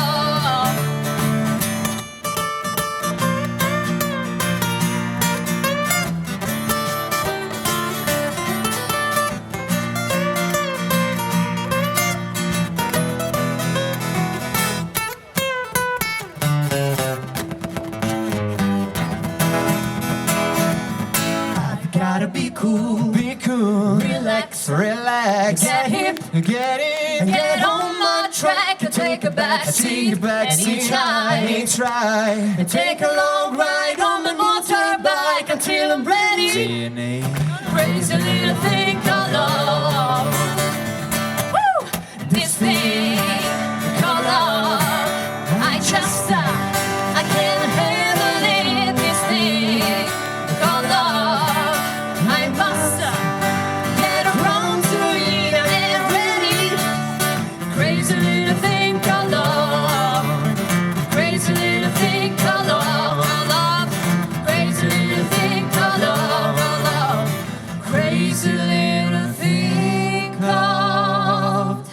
Gotta be cool, Relax, relax, get hip, get in, and get on my track and take a back seat. And he tried try, to take a long ride on my motorbike until I'm ready. DNA. Crazy little thing called love. Woo! This thing called love. I can't handle it. This thing called love. I must get around to it. I ain't ready. Crazy little thing called love. Crazy little thing called love. Crazy little thing called love. Crazy little thing called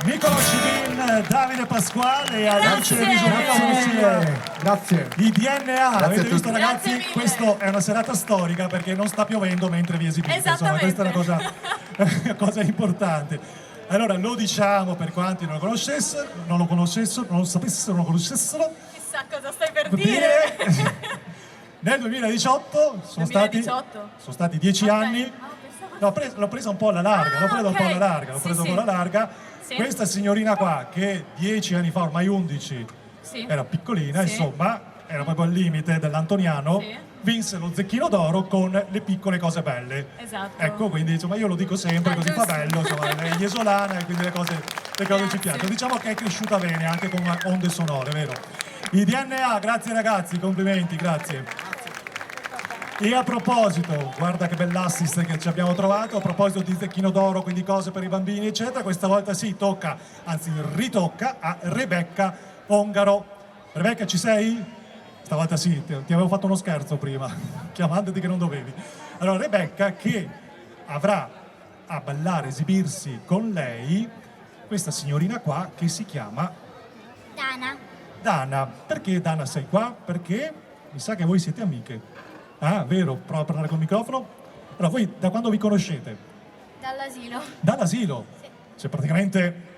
Nicolò Cibin, Davide Pasquale e Alice Risolino. Grazie. I DNA, avete visto tutti. ragazzi? Grazie mille. Questo è una serata storica perché non sta piovendo mentre vi esibite. Insomma, questa è una cosa importante. Allora lo diciamo per quanti non lo conoscessero, non lo sapessero, non lo conoscessero. Chissà cosa stai per dire. Nel 2018 sono stati 10 anni. No, l'ho presa un po' alla larga, l'ho presa un po' alla larga, l'ho presa un po' alla larga. Sì. Questa signorina qua, che 10 anni fa, ormai 11, Sì. era piccolina, Sì. insomma, era proprio al limite dell'antoniano, Sì. vinse lo Zecchino d'Oro con Le piccole cose belle. Esatto. Ecco, quindi insomma io lo dico sempre, così fa giusto. bello, insomma, lei è isolana e quindi le cose ci piacciono. Diciamo che è cresciuta bene anche con onde sonore, vero? I DNA, grazie ragazzi, complimenti, grazie. E a proposito, guarda che bell'assist che ci abbiamo trovato, a proposito di Zecchino d'Oro, quindi cose per i bambini eccetera, questa volta sì, tocca, anzi ritocca a Rebecca Ongaro. Rebecca, ci sei? Stavolta sì, ti avevo fatto uno scherzo prima, chiamandoti che non dovevi. Allora, Rebecca che avrà a ballare, esibirsi con lei, questa signorina qua che si chiama Dana. Dana. Perché Dana sei qua? Perché mi sa che voi siete amiche. Ah, vero? Prova a parlare col microfono. Allora, voi da quando vi conoscete? Dall'asilo. Dall'asilo? Sì. Cioè praticamente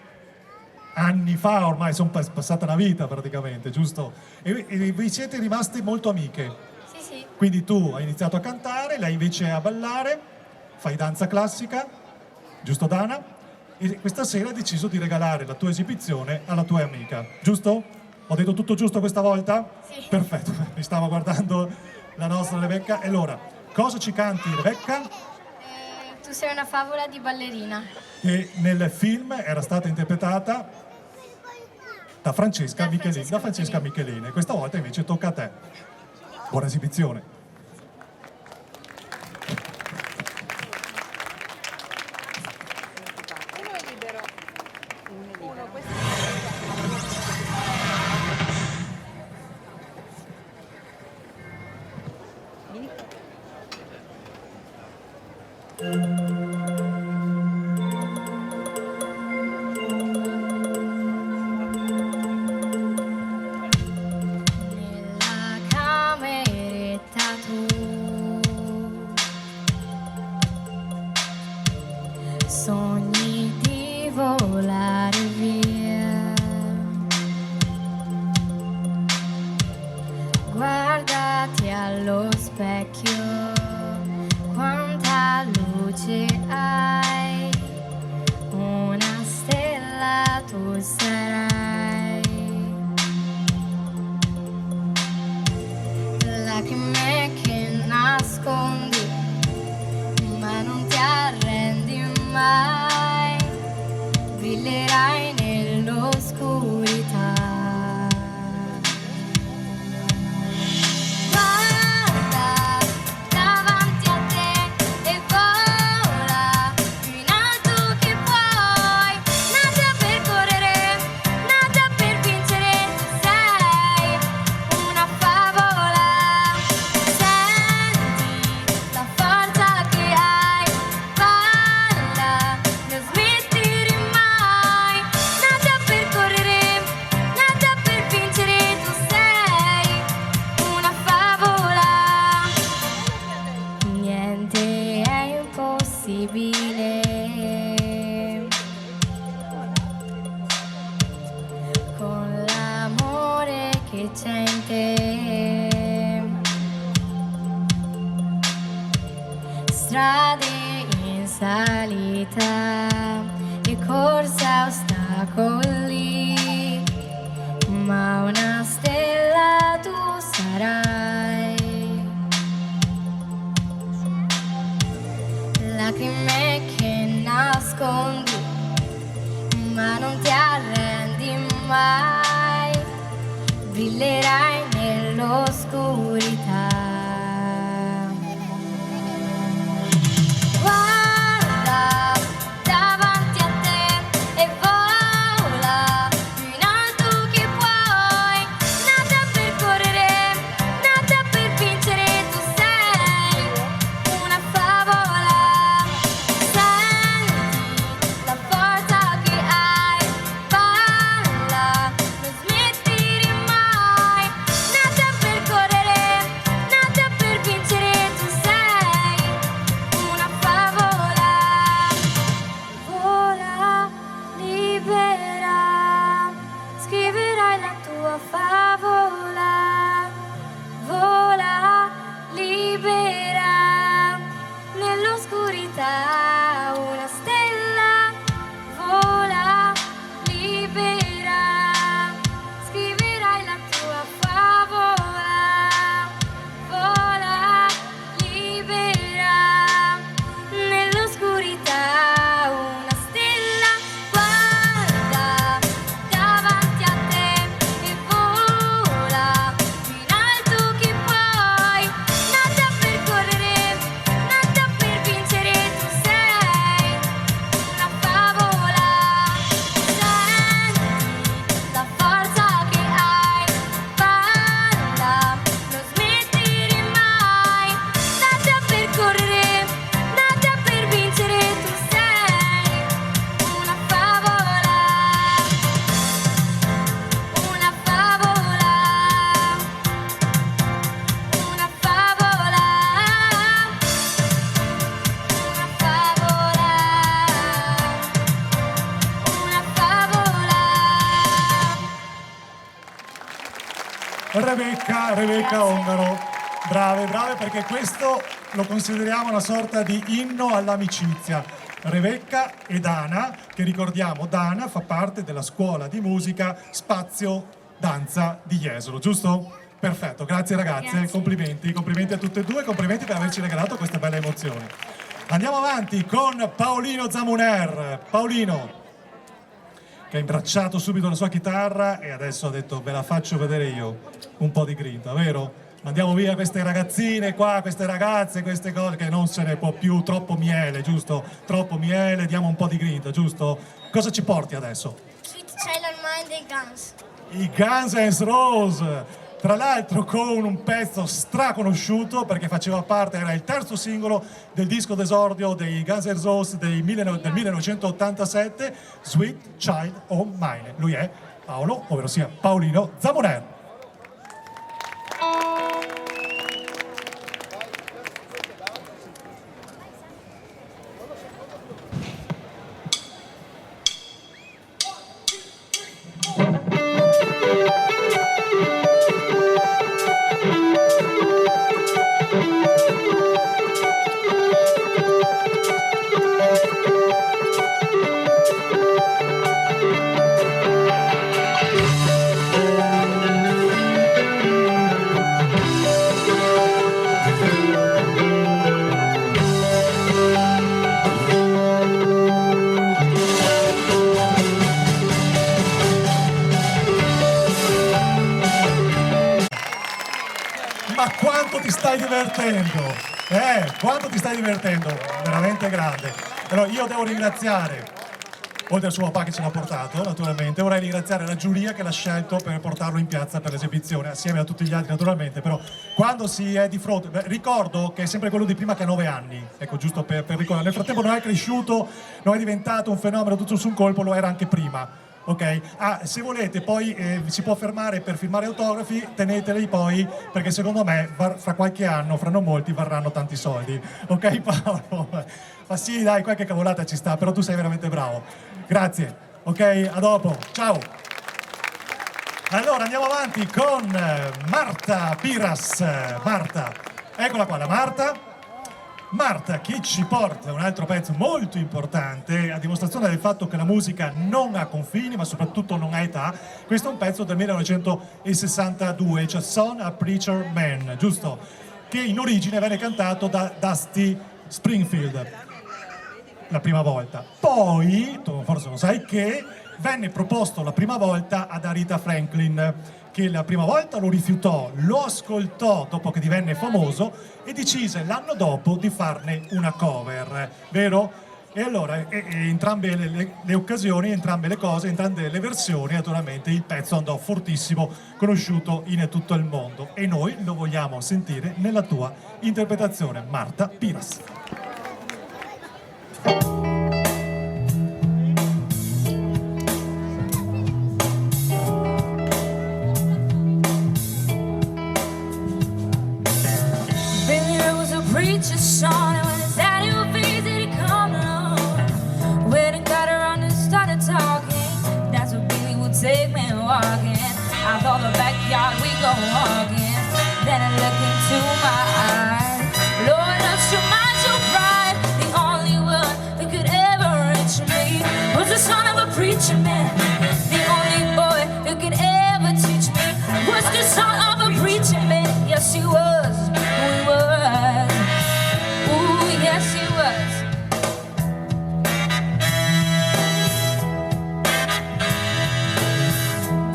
anni fa, ormai sono passata una vita praticamente, giusto? E vi siete rimaste molto amiche. Sì, sì. Quindi tu hai iniziato a cantare, lei invece a ballare, fai danza classica, giusto Dana? E questa sera hai deciso di regalare la tua esibizione alla tua amica, giusto? Ho detto tutto giusto questa volta? Sì. Perfetto, mi stava guardando la nostra Rebecca. E allora, cosa ci canti Rebecca? Tu sei una favola di ballerina. Che nel film era stata interpretata da Francesca Michelini. Questa volta invece tocca a te. Buona esibizione. Nella cameretta tu sogni di volare via, guardati allo specchio, quanta luce hai, una stella tu sarai. Lacrime che nascondi, ma non ti arrendi mai, brillerai nell'oscurità. Guarda davanti a te e vola più in alto che puoi, nata per correre, nata per vincere, sei una favola. Senti la forza che hai, balla, non smettere mai, nata per correre, nata per vincere, tu sei una favola. Niente è impossibile con l'amore che c'è in te. Strade in salita e corsa a ostacoli, ma una stella tu sarai. Lacrime che nascondi, ma non ti arrendi mai, brillerai nell'oscurità. Guarda davanti a te e vola più in alto che puoi, nata per correre, nata per vincere, tu sei una favola. Senti la forza che hai, balla, non smettere mai, nata per correre, Rebecca Ongaro. Brave, perché questo lo consideriamo una sorta di inno all'amicizia. Rebecca e Dana, che ricordiamo, Dana fa parte della scuola di musica Spazio Danza di Jesolo, giusto? Perfetto, grazie ragazze, Grazie. complimenti a tutte e due, complimenti per averci regalato queste belle emozioni. Andiamo avanti con Paolino Zamuner. Paolino, che ha imbracciato subito la sua chitarra e adesso ha detto ve la faccio vedere io, un po' di grinta, vero? Mandiamo via queste ragazzine qua, queste ragazze, queste cose che non se ne può più, troppo miele, giusto? Troppo miele, diamo un po' di grinta, giusto? Cosa ci porti adesso? Sweet Child of Mine dei Guns. I Guns N' Roses, tra l'altro con un pezzo straconosciuto perché faceva parte, era il terzo singolo del disco d'esordio dei Guns N' Roses del 1987, Sweet Child of Mine. Lui è Paolo, ovvero sia Paolino Zamuner. Ma quanto ti stai divertendo? Quanto ti stai divertendo? Veramente grande. Allora io devo ringraziare, oltre al suo papà che ce l'ha portato, naturalmente, vorrei ringraziare la giuria che l'ha scelto per portarlo in piazza per l'esibizione, assieme a tutti gli altri naturalmente, però quando si è di fronte, ricordo che è sempre quello di prima che ha 9 anni, ecco, giusto per ricordare. Nel frattempo non è cresciuto, non è diventato un fenomeno tutto su un colpo, lo era anche prima. Ok, se volete poi si può fermare per firmare autografi, teneteli poi perché secondo me fra qualche anno, fra non molti, varranno tanti soldi. Ok Paolo? Ma sì dai, qualche cavolata ci sta, però tu sei veramente bravo. Grazie, ok, a dopo, ciao. Allora andiamo avanti con Marta Piras. Marta, eccola qua la Marta. Marta che ci porta un altro pezzo molto importante a dimostrazione del fatto che la musica non ha confini ma soprattutto non ha età. Questo è un pezzo del 1962, cioè Son a Preacher Man, giusto? Che in origine venne cantato da Dusty Springfield la prima volta. Poi, tu forse lo sai, che venne proposto la prima volta ad Aretha Franklin, che la prima volta lo rifiutò, lo ascoltò dopo che divenne famoso e decise l'anno dopo di farne una cover, vero? E allora entrambe le occasioni, entrambe le cose, entrambe le versioni, naturalmente il pezzo andò fortissimo, conosciuto in tutto il mondo e noi lo vogliamo sentire nella tua interpretazione, Marta Piras. Preacher's son, and when his daddy would visit, he'd come along. When he got around and started talking, that's when Billy would take me walking. I thought the backyard we go walking. Then I look into my eyes. Lord, loves too much of pride. The only one that could ever reach me was the son of a preacher man. The only boy who could ever teach me was the son of a preacher man. Yes, he was. He was. Ooh, yes, he was.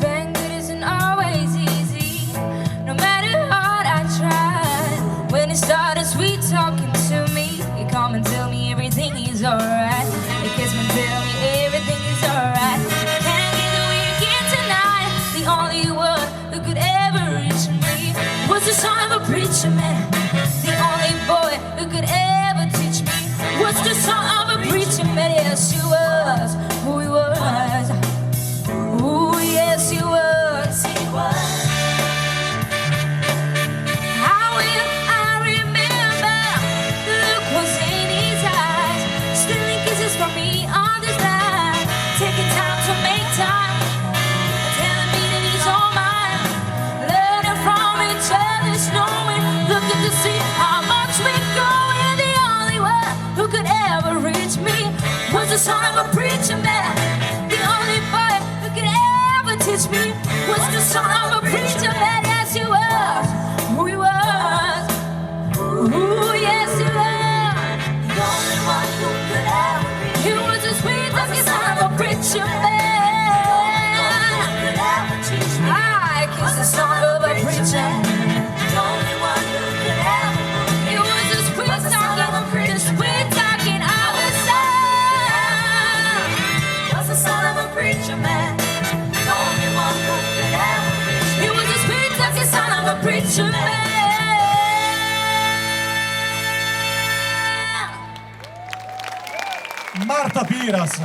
Being good isn't always easy, no matter hard I tried. When he started sweet talking to me, he come and tell me everything is alright. He kiss me and tell me everything is alright. Can't get the weekend tonight. The only one who could ever reach me was the son of a preacher man. The only boy who could ever teach me was the son of a preacher man. Yes, he was who he was. Ooh, yes, he was. He was. How will I remember the look was in his eyes, stealing kisses from me on this night, taking time to make time, telling me that he's all mine, learning teach me was the son of a preacher man. Yes, he was. Who he was. Ooh, yes, he was. The only one who could ever be. He was the sweet talking son of a preacher man. I kiss the son of a preacher man. The only one who could ever be. He was the sweet talking of a preacher man. Preacher man, the only one who could ever reach. He was the sweet talking son of a preacher man. Marta Piras.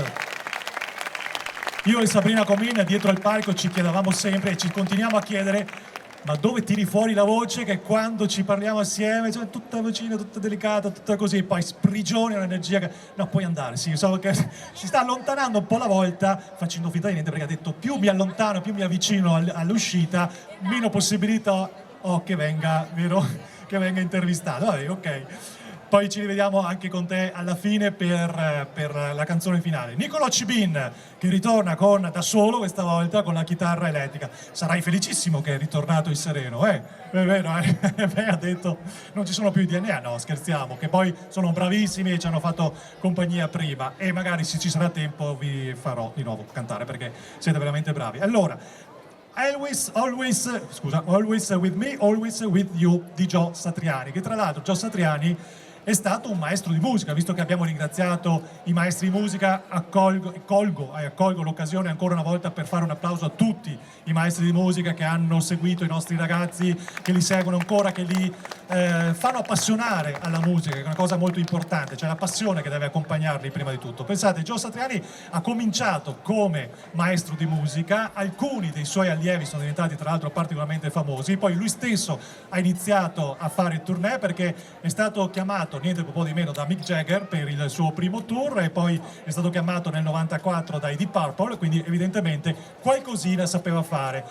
Io e Sabrina Comin dietro al palco ci chiedevamo sempre e ci continuiamo a chiedere: ma dove tiri fuori la voce che quando ci parliamo assieme, cioè tutta vicina, tutta delicata, tutta così, poi sprigioni un'energia che... No, puoi andare, sì, so che si sta allontanando un po' alla volta, facendo finta di niente, perché ha detto più mi allontano, più mi avvicino all'uscita, meno possibilità ho che venga, vero? Che venga intervistato. Vabbè, ok. Poi ci rivediamo anche con te alla fine per la canzone finale. Nicolò Cibin, che ritorna da solo questa volta con la chitarra elettrica. Sarai felicissimo che è ritornato il sereno, eh? È vero, eh? Beh, ha detto non ci sono più i DNA, no, scherziamo, che poi sono bravissimi e ci hanno fatto compagnia prima e magari se ci sarà tempo vi farò di nuovo cantare perché siete veramente bravi. Allora, Always with me, always with you di Gio Satriani, che tra l'altro Gio Satriani è stato un maestro di musica. Visto che abbiamo ringraziato i maestri di musica, colgo l'occasione ancora una volta per fare un applauso a tutti i maestri di musica che hanno seguito i nostri ragazzi, che li seguono ancora, che li fanno appassionare alla musica, che è una cosa molto importante, cioè la passione che deve accompagnarli prima di tutto. Pensate, Gio Satriani ha cominciato come maestro di musica, alcuni dei suoi allievi sono diventati tra l'altro particolarmente famosi, poi lui stesso ha iniziato a fare il tournée perché è stato chiamato niente po' di meno da Mick Jagger per il suo primo tour e poi è stato chiamato nel 94 dai Deep Purple, quindi evidentemente qualcosina sapeva fare.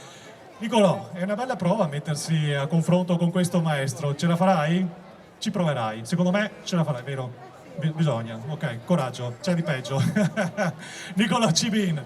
Nicolò, è una bella prova mettersi a confronto con questo maestro, ce la farai? Ci proverai, secondo me ce la farai, vero? Bisogna, ok, coraggio, c'è di peggio. Nicolò Cibin.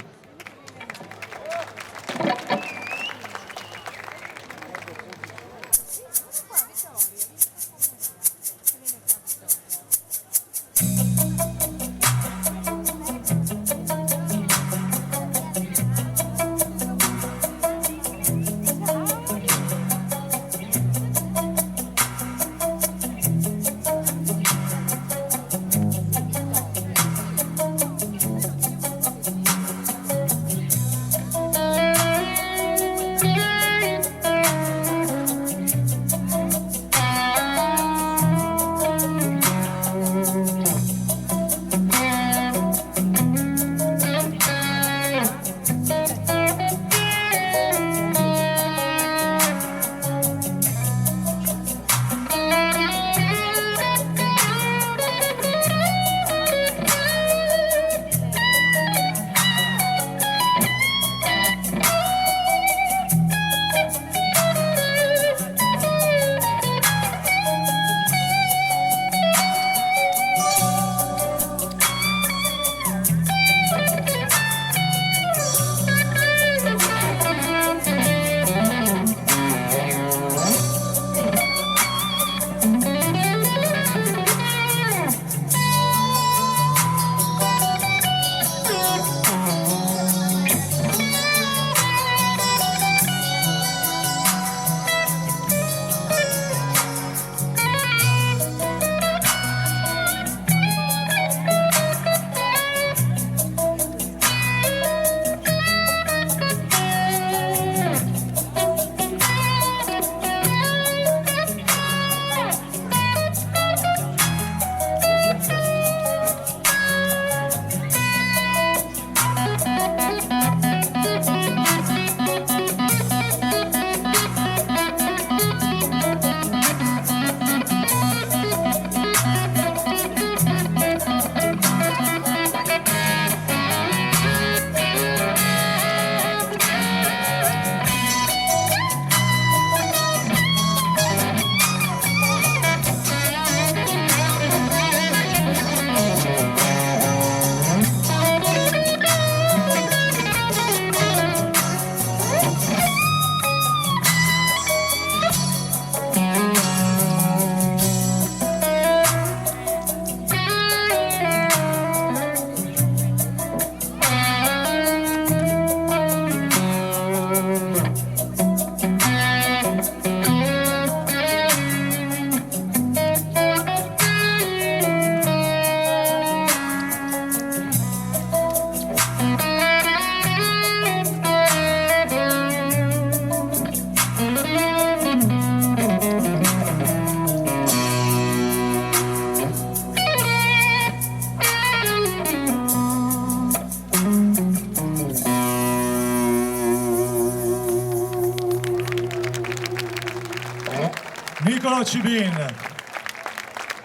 Nicolò Cibin.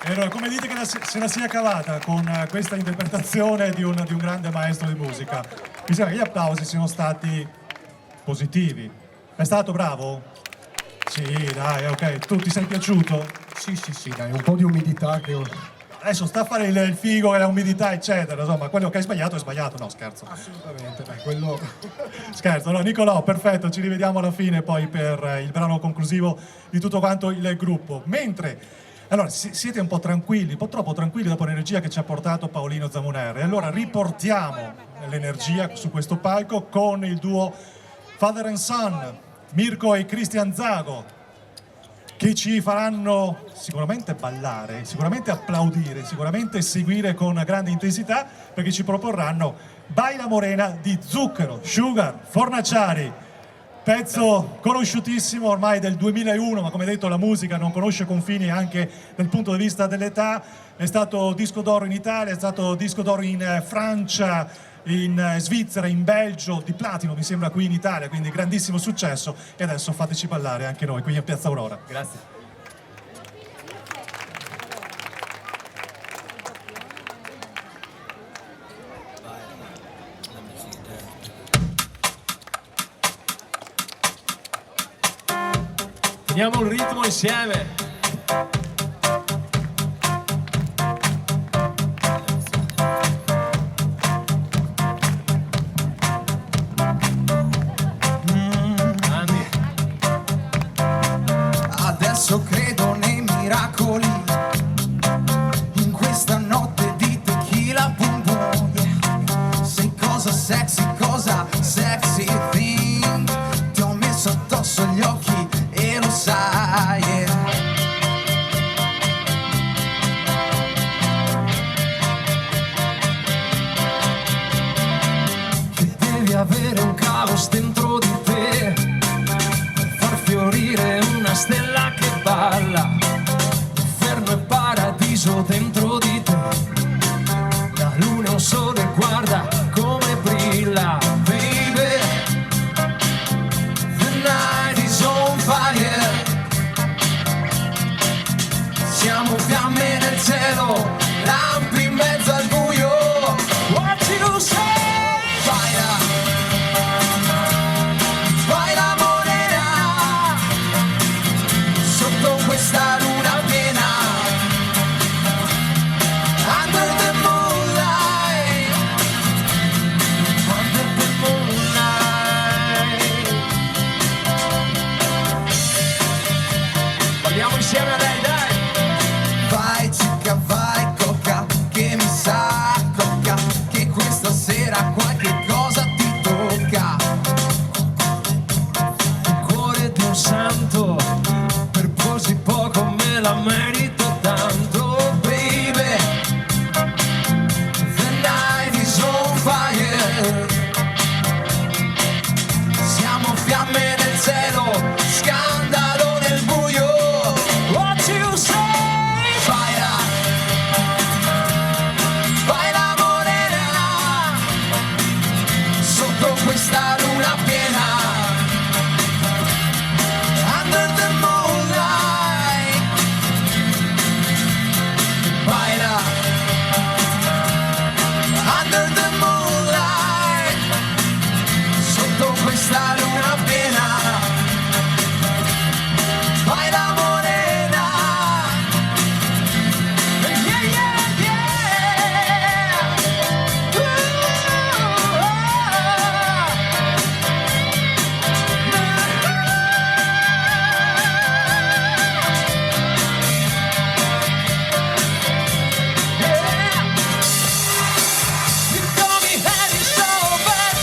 E allora, come dite che se la sia cavata con questa interpretazione di un grande maestro di musica? Mi sembra che gli applausi siano stati positivi. È stato bravo? Sì, dai, ok. Tu ti sei piaciuto? Sì, dai, un po' di umidità che... Adesso sta a fare il figo e l'umidità, eccetera. Insomma, quello che hai sbagliato è sbagliato. No, scherzo. Assolutamente, dai, quello... Scherzo. No, Nicolò, perfetto. Ci rivediamo alla fine poi per il brano conclusivo di tutto quanto il gruppo. Mentre... Allora, siete un po' tranquilli, un po' troppo tranquilli dopo l'energia che ci ha portato Paolino Zamuner. E allora riportiamo l'energia su questo palco con il duo Father and Son, Mirko e Cristian Zago, che ci faranno sicuramente ballare, sicuramente applaudire, sicuramente seguire con grande intensità, perché ci proporranno Baila Morena di Zucchero, Sugar, Fornaciari. Pezzo conosciutissimo ormai del 2001, ma come detto la musica non conosce confini anche dal punto di vista dell'età. È stato disco d'oro in Italia, è stato disco d'oro in Francia, in Svizzera, in Belgio, di platino mi sembra qui in Italia, quindi grandissimo successo. E adesso fateci ballare anche noi qui in Piazza Aurora. Grazie. Teniamo il ritmo insieme. Adesso credo nei miracoli, in questa notte di tequila boom boom, yeah. Sei cosa sexy thing, ti ho messo addosso gli occhi e lo sai, yeah. Che devi avere un caos dentro di te per far fiorire una stella che balla, inferno e paradiso dentro di te, la luna è un sole, guarda come brilla, baby, the night is on fire, siamo fiamme nel cielo, lampi in mezzo al buio, what you say? Baila, baila morena, sotto questa luna piena, under the moonlight, under the moonlight. Balliamo insieme a lei, dai! Vai cica, vai coca, che mi sa coca, che questa sera qualche cosa ti tocca. Il cuore di un santo, per così poco me la merito tanto, Baby, the night is on fire, siamo fiamme nel cielo, scandalo nel buio, what you say? Baila, baila morena, sotto questa luna piena, under the moonlight, baila, under the moonlight, sotto questa luna piena, baila morena, yeah, yeah, yeah, you got me heading so bad,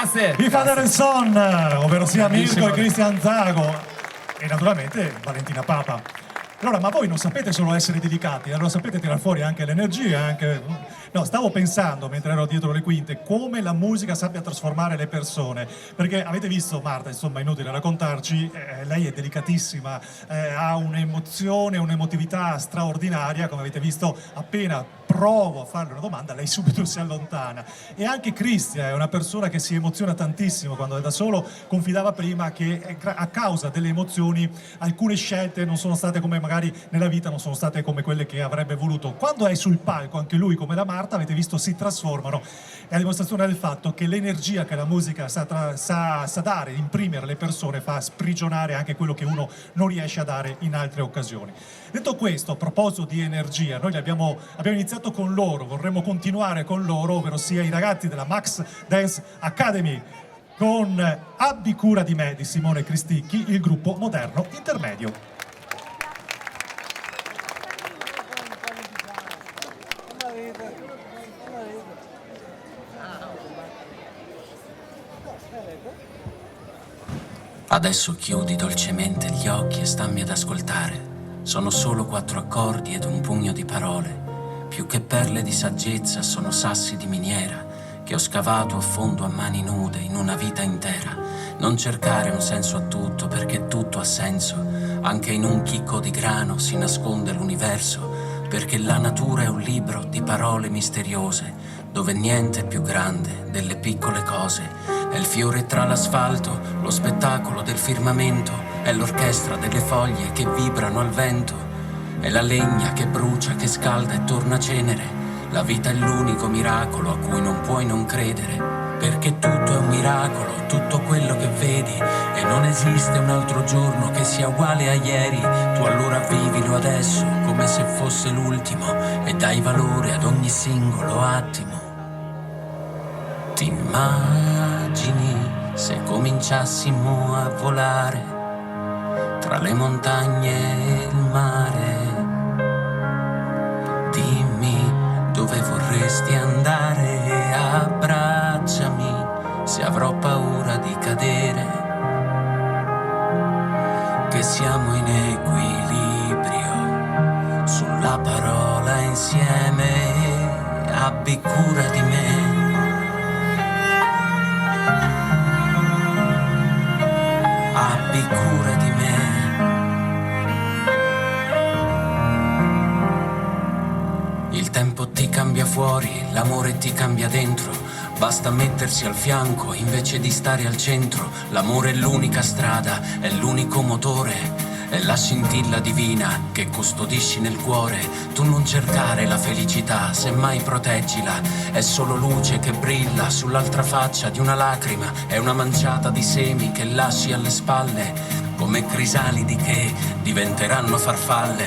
Grazie. I Father & Son, ovvero sia Mirko Bravissimo. e Cristian Zago e naturalmente Valentina Papa. Allora, ma voi non sapete solo essere dedicati, allora sapete tirare fuori anche l'energia, anche... No, stavo pensando, mentre ero dietro le quinte, come la musica sappia trasformare le persone, perché avete visto Marta, insomma, inutile raccontarci, lei è delicatissima, ha un'emozione, un'emotività straordinaria, come avete visto appena provo a farle una domanda, lei subito si allontana. E anche Cristian è una persona che si emoziona tantissimo quando è da solo, confidava prima che a causa delle emozioni alcune scelte non sono state come magari nella vita, non sono state come quelle che avrebbe voluto. Quando è sul palco, anche lui come la Marta, avete visto, si trasformano. È la dimostrazione del fatto che l'energia che la musica sa dare, imprimere alle persone, fa sprigionare anche quello che uno non riesce a dare in altre occasioni. Detto questo, a proposito di energia, noi abbiamo iniziato con loro, vorremmo continuare con loro, ovvero sia i ragazzi della Max Dance Academy, con Abbi cura di me di Simone Cristicchi, il gruppo moderno intermedio. Adesso chiudi dolcemente gli occhi e stammi ad ascoltare. Sono solo 4 accordi ed un pugno di parole. Più che perle di saggezza sono sassi di miniera che ho scavato a fondo a mani nude in una vita intera. Non cercare un senso a tutto, perché tutto ha senso. Anche in un chicco di grano si nasconde l'universo, perché la natura è un libro di parole misteriose, dove niente è più grande delle piccole cose. È il fiore tra l'asfalto, lo spettacolo del firmamento, è l'orchestra delle foglie che vibrano al vento, è la legna che brucia, che scalda e torna cenere. La vita è l'unico miracolo a cui non puoi non credere, perché tutto è un miracolo, tutto quello che vedi, e non esiste un altro giorno che sia uguale a ieri. Tu allora vivilo adesso come se fosse l'ultimo e dai valore ad ogni singolo attimo. Ti immagini se cominciassimo a volare tra le montagne e il mare? Dimmi dove vorresti andare, abbracciami se avrò paura di cadere, che siamo in equilibrio sulla parola insieme. Abbi cura di me. Abbi cura di me. Il tempo ti cambia fuori, l'amore ti cambia dentro. Basta mettersi al fianco invece di stare al centro. L'amore è l'unica strada, è l'unico motore. È la scintilla divina che custodisci nel cuore. Tu non cercare la felicità, semmai proteggila. È solo luce che brilla sull'altra faccia di una lacrima. È una manciata di semi che lasci alle spalle, come crisalidi che diventeranno farfalle.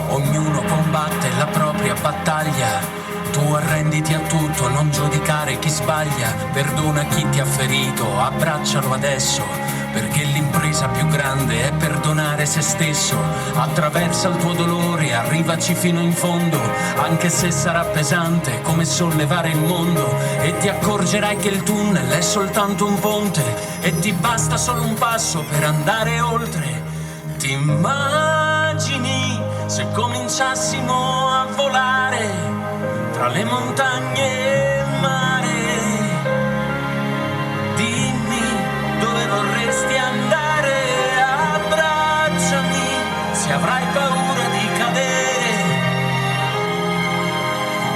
Ognuno combatte la propria battaglia. Tu arrenditi a tutto, non giudicare chi sbaglia. Perdona chi ti ha ferito, abbraccialo adesso, perché l'impresa più grande è perdonare se stesso. Attraversa il tuo dolore, arrivaci fino in fondo, anche se sarà pesante come sollevare il mondo. E ti accorgerai che il tunnel è soltanto un ponte, e ti basta solo un passo per andare oltre. Ti immagini se cominciassimo a volare tra le montagne e il mare? Dimmi dove vorresti andare, abbracciami se avrai paura di cadere,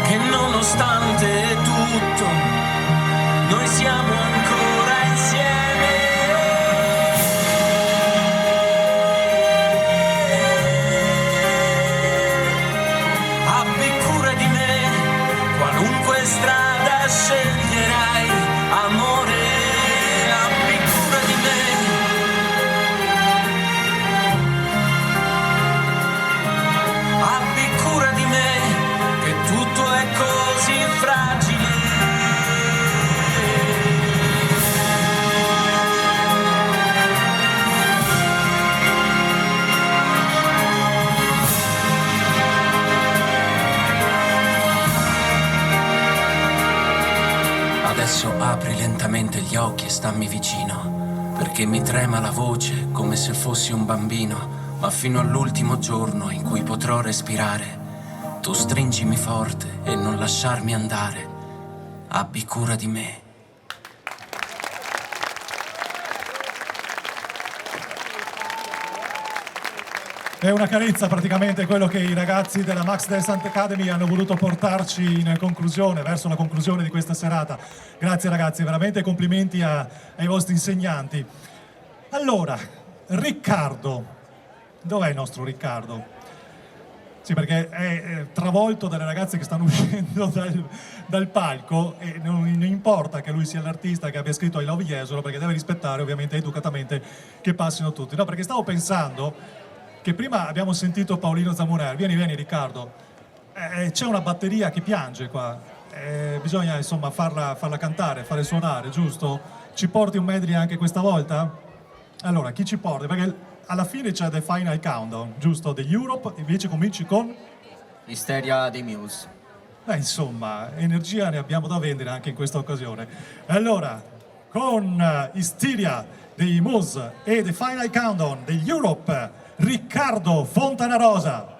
che nonostante tutto noi siamo ancora insieme. Abbi cura di me, qualunque Adesso apri lentamente gli occhi e stammi vicino, perché mi trema la voce come se fossi un bambino, ma fino all'ultimo giorno in cui potrò respirare, tu stringimi forte e non lasciarmi andare, abbi cura di me. È una carezza praticamente quello che i ragazzi della Max Descent Academy hanno voluto portarci in conclusione, verso la conclusione di questa serata. Grazie ragazzi, veramente complimenti ai vostri insegnanti. Allora, Riccardo, dov'è il nostro Riccardo? Sì, perché è travolto dalle ragazze che stanno uscendo dal palco e non importa che lui sia l'artista che abbia scritto I Love Jesolo, perché deve rispettare ovviamente educatamente che passino tutti. No, perché stavo pensando che prima abbiamo sentito Paolino Zamuner. Vieni Riccardo, c'è una batteria che piange qua, bisogna insomma farla cantare, fare suonare, giusto? Ci porti un medley anche questa volta? Allora, chi ci porta? Perché alla fine c'è The Final Countdown, giusto? The Europe, invece cominci con? Isteria dei Muse. Insomma, energia ne abbiamo da vendere anche in questa occasione. Allora, con Isteria dei Muse e The Final Countdown degli Europe, Riccardo Fontanarosa.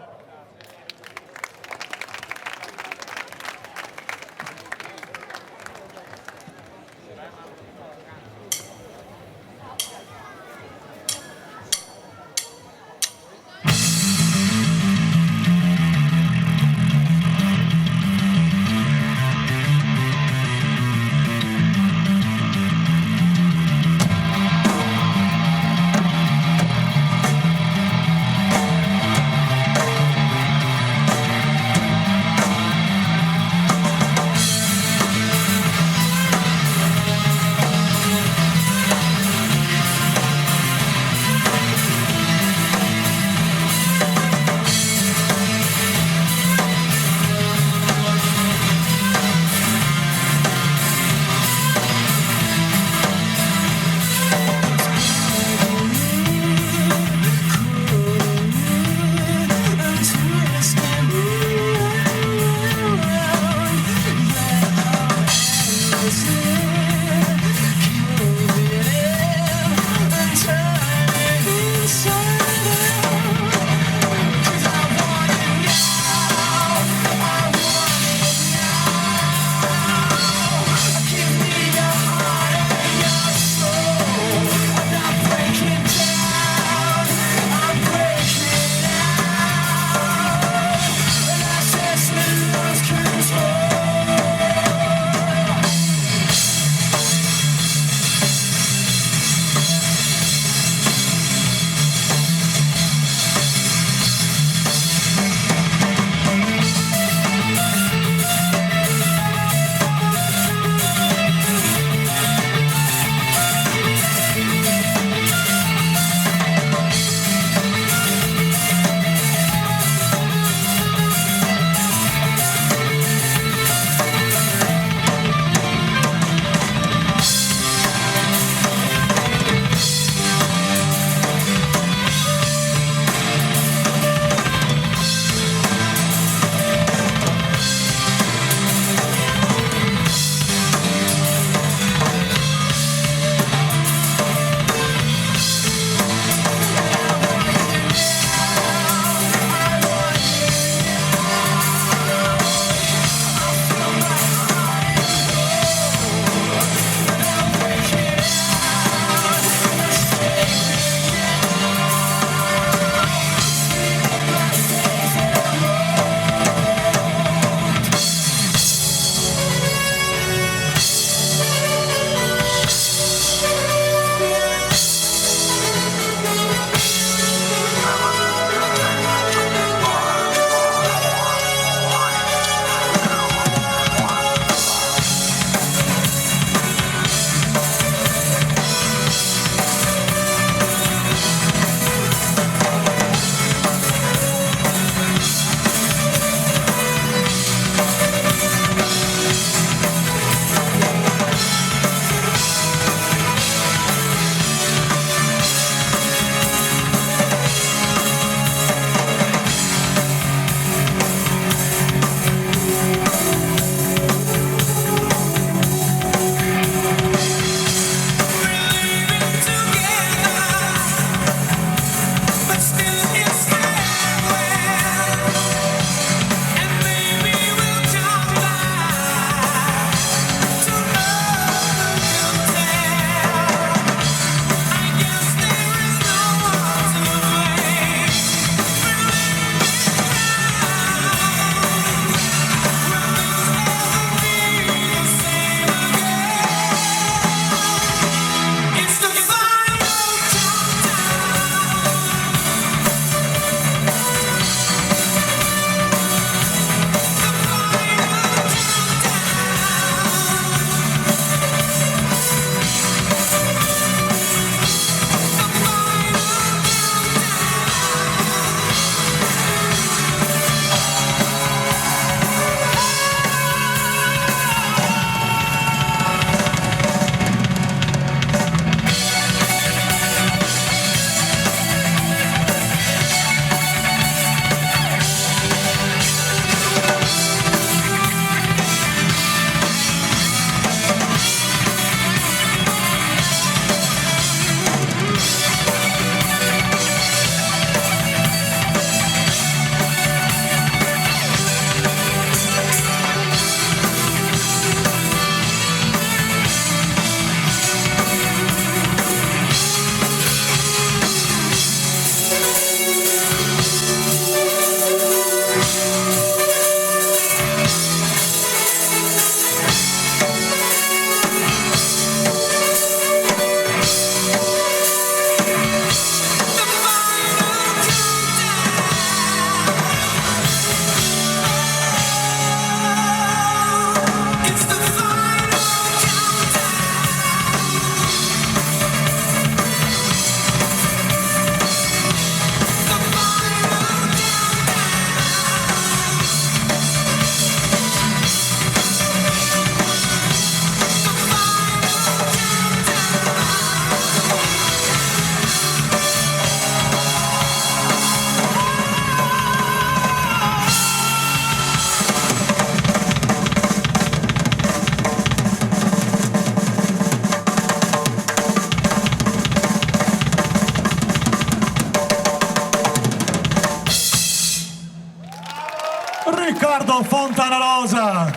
Ciao Fontanarosa!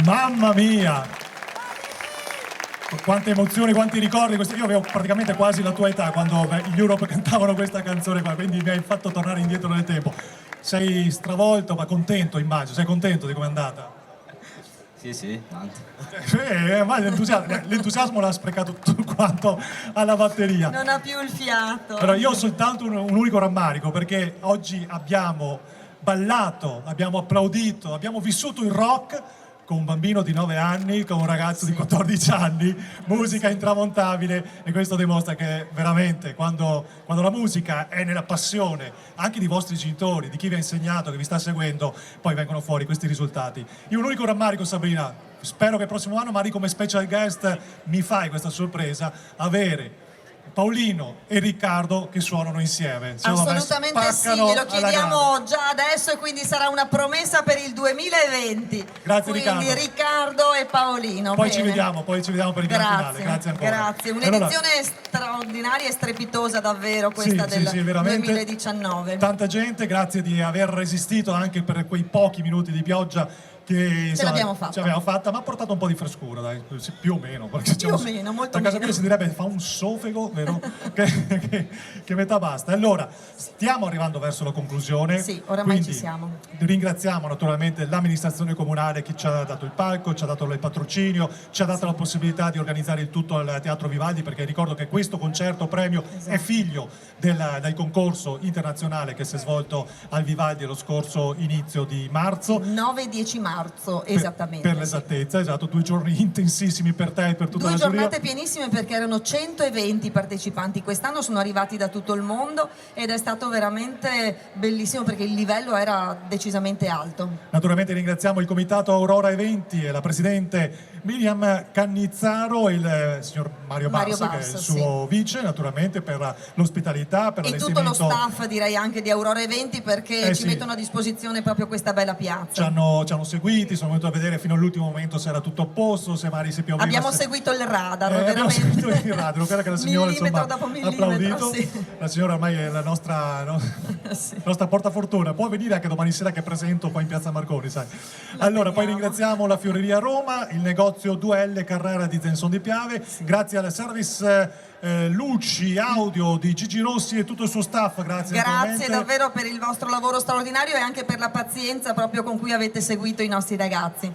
Mamma mia! Quante emozioni, quanti ricordi. Io avevo praticamente quasi la tua età quando gli Europe cantavano questa canzone qua, quindi mi hai fatto tornare indietro nel tempo. Sei stravolto ma contento, immagino. Sei contento di com'è andata? Sì, tanto. Ma l'entusiasmo l'ha sprecato tutto quanto alla batteria. Non ha più il fiato. Allora, io ho soltanto un unico rammarico, perché oggi abbiamo ballato, abbiamo applaudito, abbiamo vissuto il rock con un bambino di 9 anni, con un ragazzo di 14 anni, musica intramontabile, e questo dimostra che veramente quando la musica è nella passione anche di vostri genitori, di chi vi ha insegnato, che vi sta seguendo, poi vengono fuori questi risultati. Io un unico rammarico, Sabrina, spero che il prossimo anno magari come special guest mi fai questa sorpresa, avere Paolino e Riccardo che suonano insieme. Assolutamente sì, glielo chiediamo già adesso, e quindi sarà una promessa per il 2020. Grazie, quindi Riccardo e Paolino. Poi bene. ci vediamo per il gran finale. Grazie ancora. Grazie, un'edizione straordinaria e strepitosa davvero questa del 2019. Tanta gente, grazie di aver resistito anche per quei pochi minuti di pioggia che Ce l'abbiamo fatta, ma ha portato un po' di frescura, dai, più o meno. Perché Più o meno, molto a casa meno. mia si direbbe fa un sofego, vero? che metà basta. Allora, stiamo arrivando verso la conclusione. Sì, oramai quindi ci siamo. Ringraziamo naturalmente l'amministrazione comunale che ci ha dato il palco, ci ha dato il patrocinio, ci ha dato la possibilità di organizzare il tutto al Teatro Vivaldi, perché ricordo che questo concerto premio è figlio del concorso internazionale che si è svolto al Vivaldi lo scorso inizio di marzo. 9 e 10 marzo, esattamente. Per l'esattezza, esatto, 2 giorni intensissimi per te e per tutta 2 la giuria. giornate pienissime, perché erano 120 partecipanti, quest'anno sono arrivati da tutto il mondo ed è stato veramente bellissimo perché il livello era decisamente alto. Naturalmente ringraziamo il comitato Aurora Eventi e la presidente Miriam Cannizzaro e il signor Mario Barsa, che è il suo vice, naturalmente, per l'ospitalità, per E l'allestimento. tutto lo staff, direi, anche di Aurora Eventi, perché ci sì. mettono a disposizione proprio questa bella piazza. Ci hanno seguiti, sono venuti a vedere fino all'ultimo momento se era tutto a posto, se magari si pioveva. Abbiamo seguito il radar, abbiamo veramente. seguito il radar, quella che la signora Millimetro insomma dopo ha millimetro, applaudito. sì. La signora ormai è la nostra portafortuna, può venire anche domani sera che presento qua in Piazza Marconi, sai. Allora, poi ringraziamo la Fioreria Roma, il negozio 2L Carrera di Zenson di Piave, grazie al service luci, audio di Gigi Rossi e tutto il suo staff, grazie Davvero per il vostro lavoro straordinario e anche per la pazienza proprio con cui avete seguito i nostri ragazzi.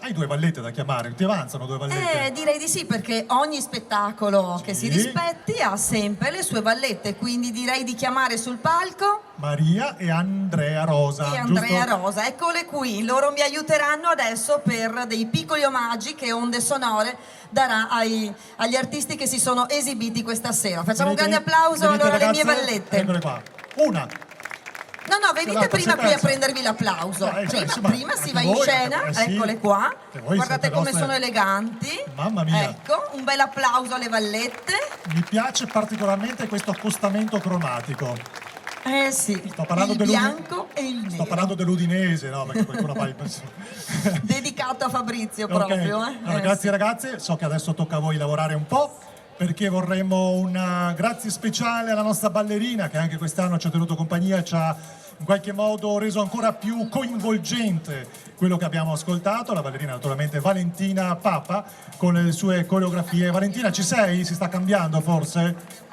Hai 2 vallette da chiamare, ti avanzano 2 vallette? Direi di sì, perché ogni spettacolo che si rispetti ha sempre le sue vallette, quindi direi di chiamare sul palco Maria e Andrea Rosa. Rosa, eccole qui, loro mi aiuteranno adesso per dei piccoli omaggi che Onde Sonore darà agli artisti che si sono esibiti questa sera. Facciamo un grande applauso allora alle mie vallette. Eccole qua, una. No, venite prima qui a prendervi l'applauso. Prima si va in scena, eccole qua. Guardate come sono eleganti. Mamma mia. Ecco, un bel applauso alle vallette. Mi piace particolarmente questo accostamento cromatico. Sì, parlando il bianco e il nero. Sto parlando dell'udinese, no? Perché qualcuno dedicato a Fabrizio Okay. proprio. Allora, grazie ragazzi, so che adesso tocca a voi lavorare un po', perché vorremmo un grazie speciale alla nostra ballerina che anche quest'anno ci ha tenuto compagnia, ci ha in qualche modo reso ancora più coinvolgente quello che abbiamo ascoltato, la ballerina naturalmente Valentina Papa con le sue coreografie. Valentina, ci sei? Si sta cambiando forse?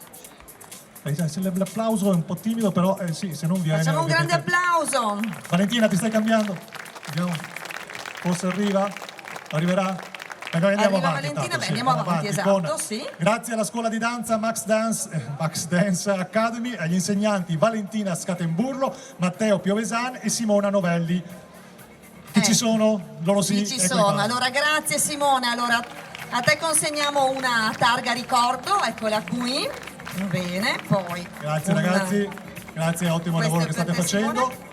L'applauso è un po' timido, però sì, se non viene... Facciamo un grande applauso! Valentina, ti stai cambiando? Vediamo, forse arriverà? Andiamo avanti, Valentina, sì, andiamo avanti, esatto, sì. Grazie alla scuola di danza Max Dance Academy, agli insegnanti Valentina Scatemburlo, Matteo Piovesan e Simona Novelli. Che ci sono? Loro sì. Ci sono. Allora, grazie Simone. Allora, a te consegniamo una targa ricordo, eccola qui. Bene, poi. Grazie ragazzi, grazie, ottimo lavoro che state facendo.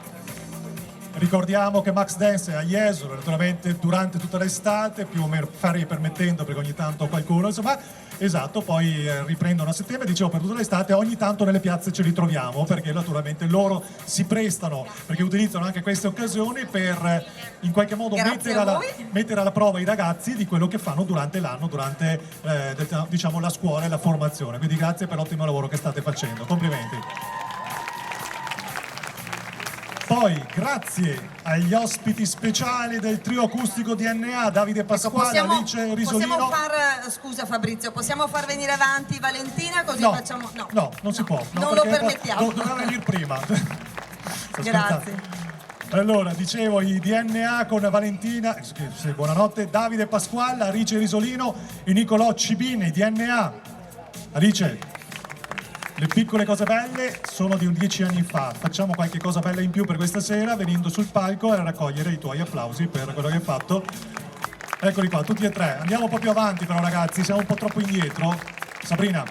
Ricordiamo che Max Dance è a Jesolo, naturalmente durante tutta l'estate, più o meno ferie permettendo, perché ogni tanto qualcuno, insomma, esatto, poi riprendono a settembre, dicevo, per tutta l'estate, ogni tanto nelle piazze ci ritroviamo, perché naturalmente loro si prestano, perché utilizzano anche queste occasioni per in qualche modo mettere alla prova i ragazzi di quello che fanno durante l'anno, durante diciamo la scuola e la formazione. Quindi grazie per l'ottimo lavoro che state facendo, complimenti. Poi grazie agli ospiti speciali del trio acustico DNA, Davide Pasquale, Alice Risolino. Possiamo far, scusa Fabrizio, possiamo far venire avanti Valentina così No, facciamo... no, non si può. Non lo perché permettiamo. Doveva venire prima. Grazie. Allora, dicevo, i DNA con Valentina, buonanotte, Davide Pasquale, Alice Risolino, e Nicolò Cibin, i DNA. Alice, le piccole cose belle sono di 10 anni fa. Facciamo qualche cosa bella in più per questa sera, venendo sul palco a raccogliere i tuoi applausi per quello che hai fatto. Eccoli qua, tutti e tre. Andiamo un po' più avanti però, ragazzi, siamo un po' troppo indietro. Sabrina,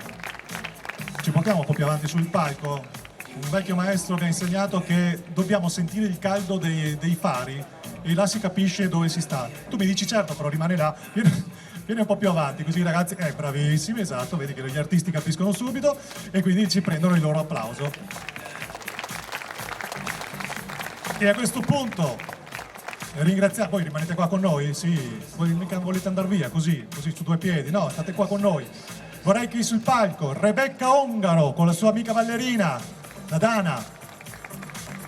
ci portiamo un po' più avanti sul palco? Un vecchio maestro mi ha insegnato che dobbiamo sentire il caldo dei fari e là si capisce dove si sta. Tu mi dici certo, però rimane là. Vieni un po' più avanti, così i ragazzi, bravissimi, esatto, vedi che gli artisti capiscono subito e quindi ci prendono il loro applauso. E a questo punto ringraziamo, voi rimanete qua con noi? Sì, voi mica volete andare via così su due piedi, no, state qua con noi. Vorrei che sul palco Rebecca Ongaro con la sua amica ballerina, la Dana,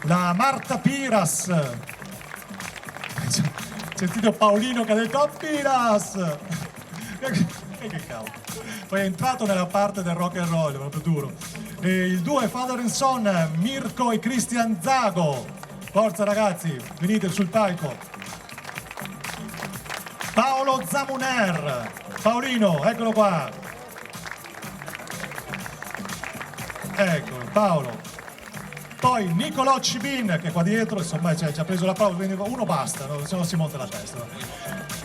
la Marta Piras, sentito Paolino che ha detto "Oh, Piras!" Che cavolo. Poi è entrato nella parte del rock and roll, proprio duro. E il duo Father and Son, Mirko e Christian Zago. Forza ragazzi, venite sul palco. Paolo Zamuner, Paolino, eccolo qua. Eccolo, Paolo. Poi Nicolò Cibin, che qua dietro, insomma, ci ha preso l'applauso, quindi uno basta, no? Se no si monta la testa.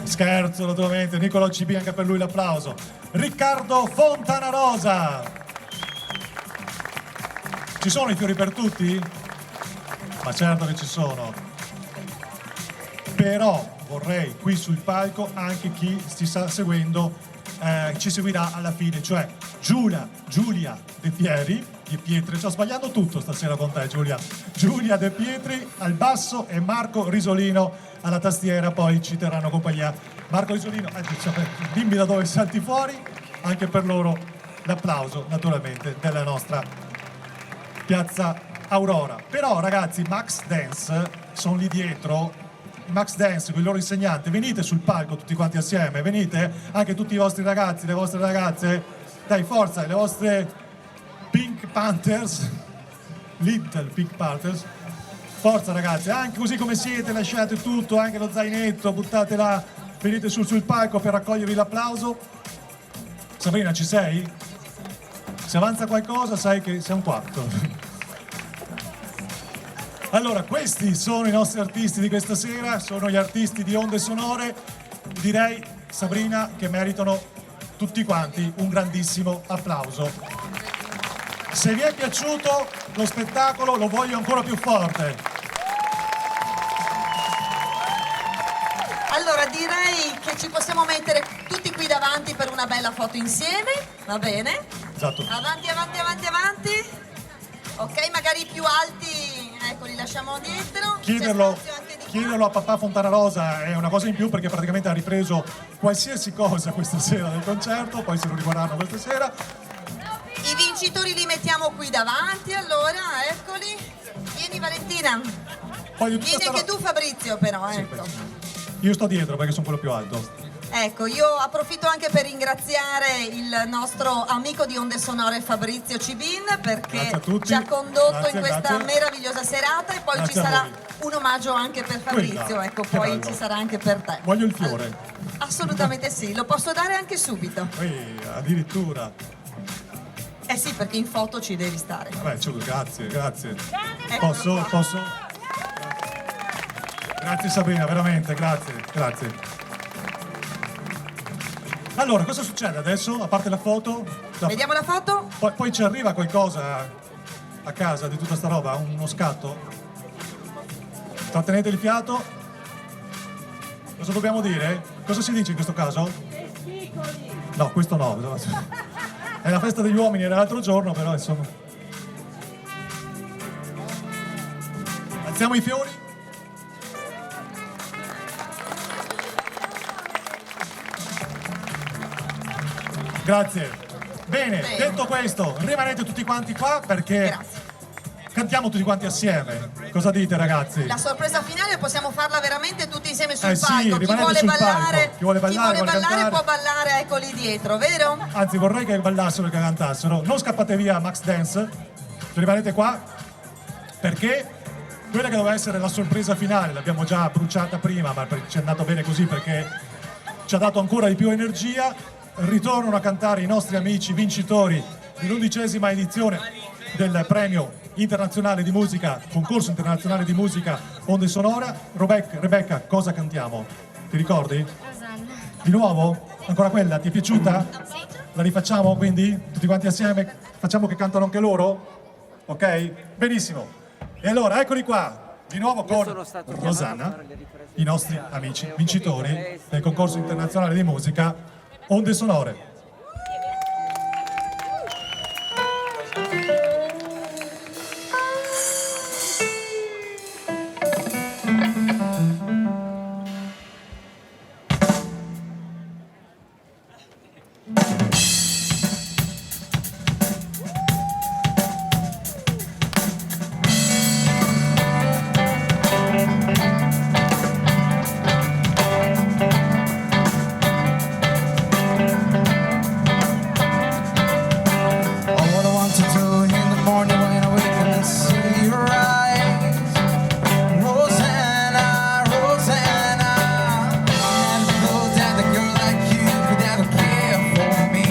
Scherzo, naturalmente, Nicolò Cibin, anche per lui l'applauso. Riccardo Fontanarosa. Ci sono i fiori per tutti? Ma certo che ci sono. Però vorrei qui sul palco anche chi ci sta seguendo, ci seguirà alla fine, cioè Giulia De Pietri, sto sbagliando tutto stasera con te Giulia. Giulia De Pietri al basso e Marco Risolino alla tastiera, poi ci terranno compagnia. Marco Risolino, dimmi da dove salti fuori, anche per loro l'applauso naturalmente della nostra piazza Aurora. Però ragazzi, Max Dance sono lì dietro, Max Dance con il loro insegnante, venite sul palco tutti quanti assieme, venite anche tutti i vostri ragazzi, le vostre ragazze, dai forza, le vostre Pink Panthers, Little Pink Panthers, forza ragazzi, anche così come siete, lasciate tutto, anche lo zainetto, buttate là, venite sul palco per raccogliervi l'applauso. Sabrina, ci sei? Se avanza qualcosa sai che sei un quarto. Allora, questi sono i nostri artisti di questa sera, sono gli artisti di Onde Sonore, direi Sabrina che meritano tutti quanti un grandissimo applauso. Se vi è piaciuto lo spettacolo lo voglio ancora più forte. Allora direi che ci possiamo mettere tutti qui davanti per una bella foto insieme, va bene? Esatto. Avanti, avanti, avanti, avanti. Ok, magari più alti, ecco, li lasciamo dietro. Chiederlo a papà Fontanarosa è una cosa in più perché praticamente ha ripreso qualsiasi cosa questa sera del concerto, poi se lo riguarderanno questa sera. I vincitori li mettiamo qui davanti, allora, eccoli. Vieni Valentina. Vieni anche tu Fabrizio però, ecco. Io sto dietro perché sono quello più alto. Ecco, io approfitto anche per ringraziare il nostro amico di Onde Sonore Fabrizio Cibin perché ci ha condotto in questa meravigliosa serata e poi ci sarà un omaggio anche per Fabrizio, ecco, poi ci sarà anche per te. Voglio il fiore. Assolutamente sì, lo posso dare anche subito. Addirittura. Eh sì, perché in foto ci devi stare. Vabbè, grazie. Posso? Grazie Sabrina, veramente, grazie. Allora, cosa succede adesso, a parte la foto? Vediamo la foto? Poi ci arriva qualcosa a casa di tutta sta roba, uno scatto? Trattenete il fiato? Cosa dobbiamo dire? Cosa si dice in questo caso? No, questo no. È la festa degli uomini, era l'altro giorno, però insomma. Alziamo i fiori. Grazie. Bene, detto questo, rimanete tutti quanti qua perché cantiamo tutti quanti assieme. Cosa dite, ragazzi? La sorpresa finale possiamo farla veramente tutti insieme sul Sì, palco. Chi rimanete vuole sul ballare, palco. Chi vuole ballare, cantare. può ballare, eccoli dietro, vero? Anzi, vorrei che ballassero e che cantassero. Non scappate via, Max Dance. Rimanete qua perché quella che doveva essere la sorpresa finale l'abbiamo già bruciata prima, ma ci è andato bene così perché ci ha dato ancora di più energia. Ritornano a cantare i nostri amici vincitori dell'11ª edizione del premio internazionale di musica, concorso internazionale di musica Onde Sonora. Rebecca, cosa cantiamo? Ti ricordi? Rosanna. Di nuovo? Ancora quella? Ti è piaciuta? Sì. La rifacciamo quindi? Tutti quanti assieme? Facciamo che cantano anche loro? Ok? Benissimo. E allora, eccoli qua, di nuovo con Rosanna, i nostri amici vincitori del concorso internazionale di musica Onde Sonore. For me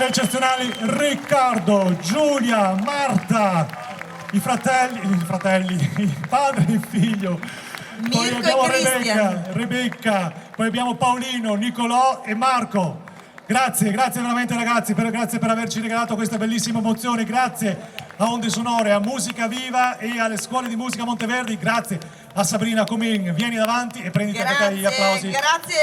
eccezionali Riccardo, Giulia, Marta, i fratelli, il padre e il figlio. Poi abbiamo Rebecca, poi abbiamo Paolino, Nicolò e Marco. Grazie veramente ragazzi, grazie per averci regalato queste bellissime emozioni, grazie a Onde Sonore, a Musica Viva e alle scuole di musica Monteverdi, grazie a Sabrina Comin, vieni davanti e prenditi anche te gli applausi,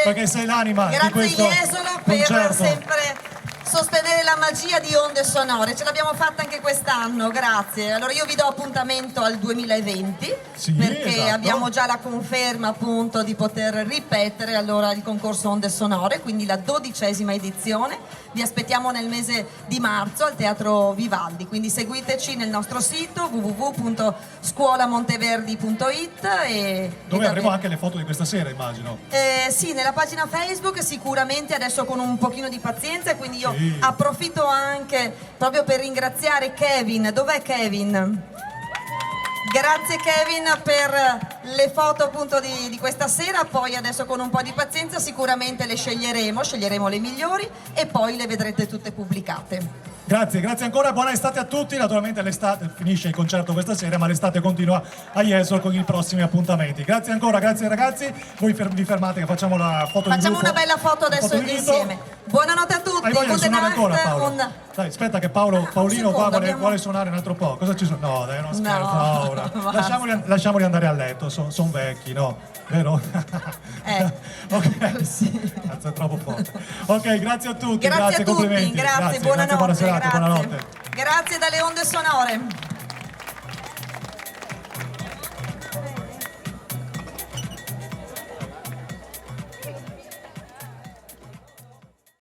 perché sei l'anima di questo Jesolo per sempre sostenere la magia di Onde Sonore, ce l'abbiamo fatta anche quest'anno, grazie. Allora io vi do appuntamento al 2020 perché esatto. abbiamo già la conferma appunto di poter ripetere allora il concorso Onde Sonore, quindi la 12ª edizione. Vi aspettiamo nel mese di marzo al Teatro Vivaldi, quindi seguiteci nel nostro sito www.scuolamonteverdi.it dove avremo anche le foto di questa sera, immagino. Sì, nella pagina Facebook sicuramente, adesso con un pochino di pazienza, quindi io approfitto anche proprio per ringraziare Kevin. Dov'è Kevin? Grazie Kevin per le foto appunto di questa sera, poi adesso con un po' di pazienza sicuramente le sceglieremo le migliori e poi le vedrete tutte pubblicate. Grazie ancora, buona estate a tutti. Naturalmente l'estate finisce il concerto questa sera, ma l'estate continua a Jesolo con i prossimi appuntamenti. Grazie ancora, grazie ragazzi. Voi vi fermate che facciamo la foto di gruppo. Facciamo una bella foto adesso insieme. Buonanotte a tutti. Hai voglia di suonare ancora, Paolo? Dai, aspetta che Paolino qua vuole suonare un altro po'. Cosa ci sono? No, dai, non scherzo ora. Lasciamoli andare a letto, sono vecchi, no? Vero? Ok, è troppo forte. Ok, grazie a tutti, grazie, complimenti. Grazie, buonanotte. Buona serata, buonanotte. Grazie dalle Onde Sonore.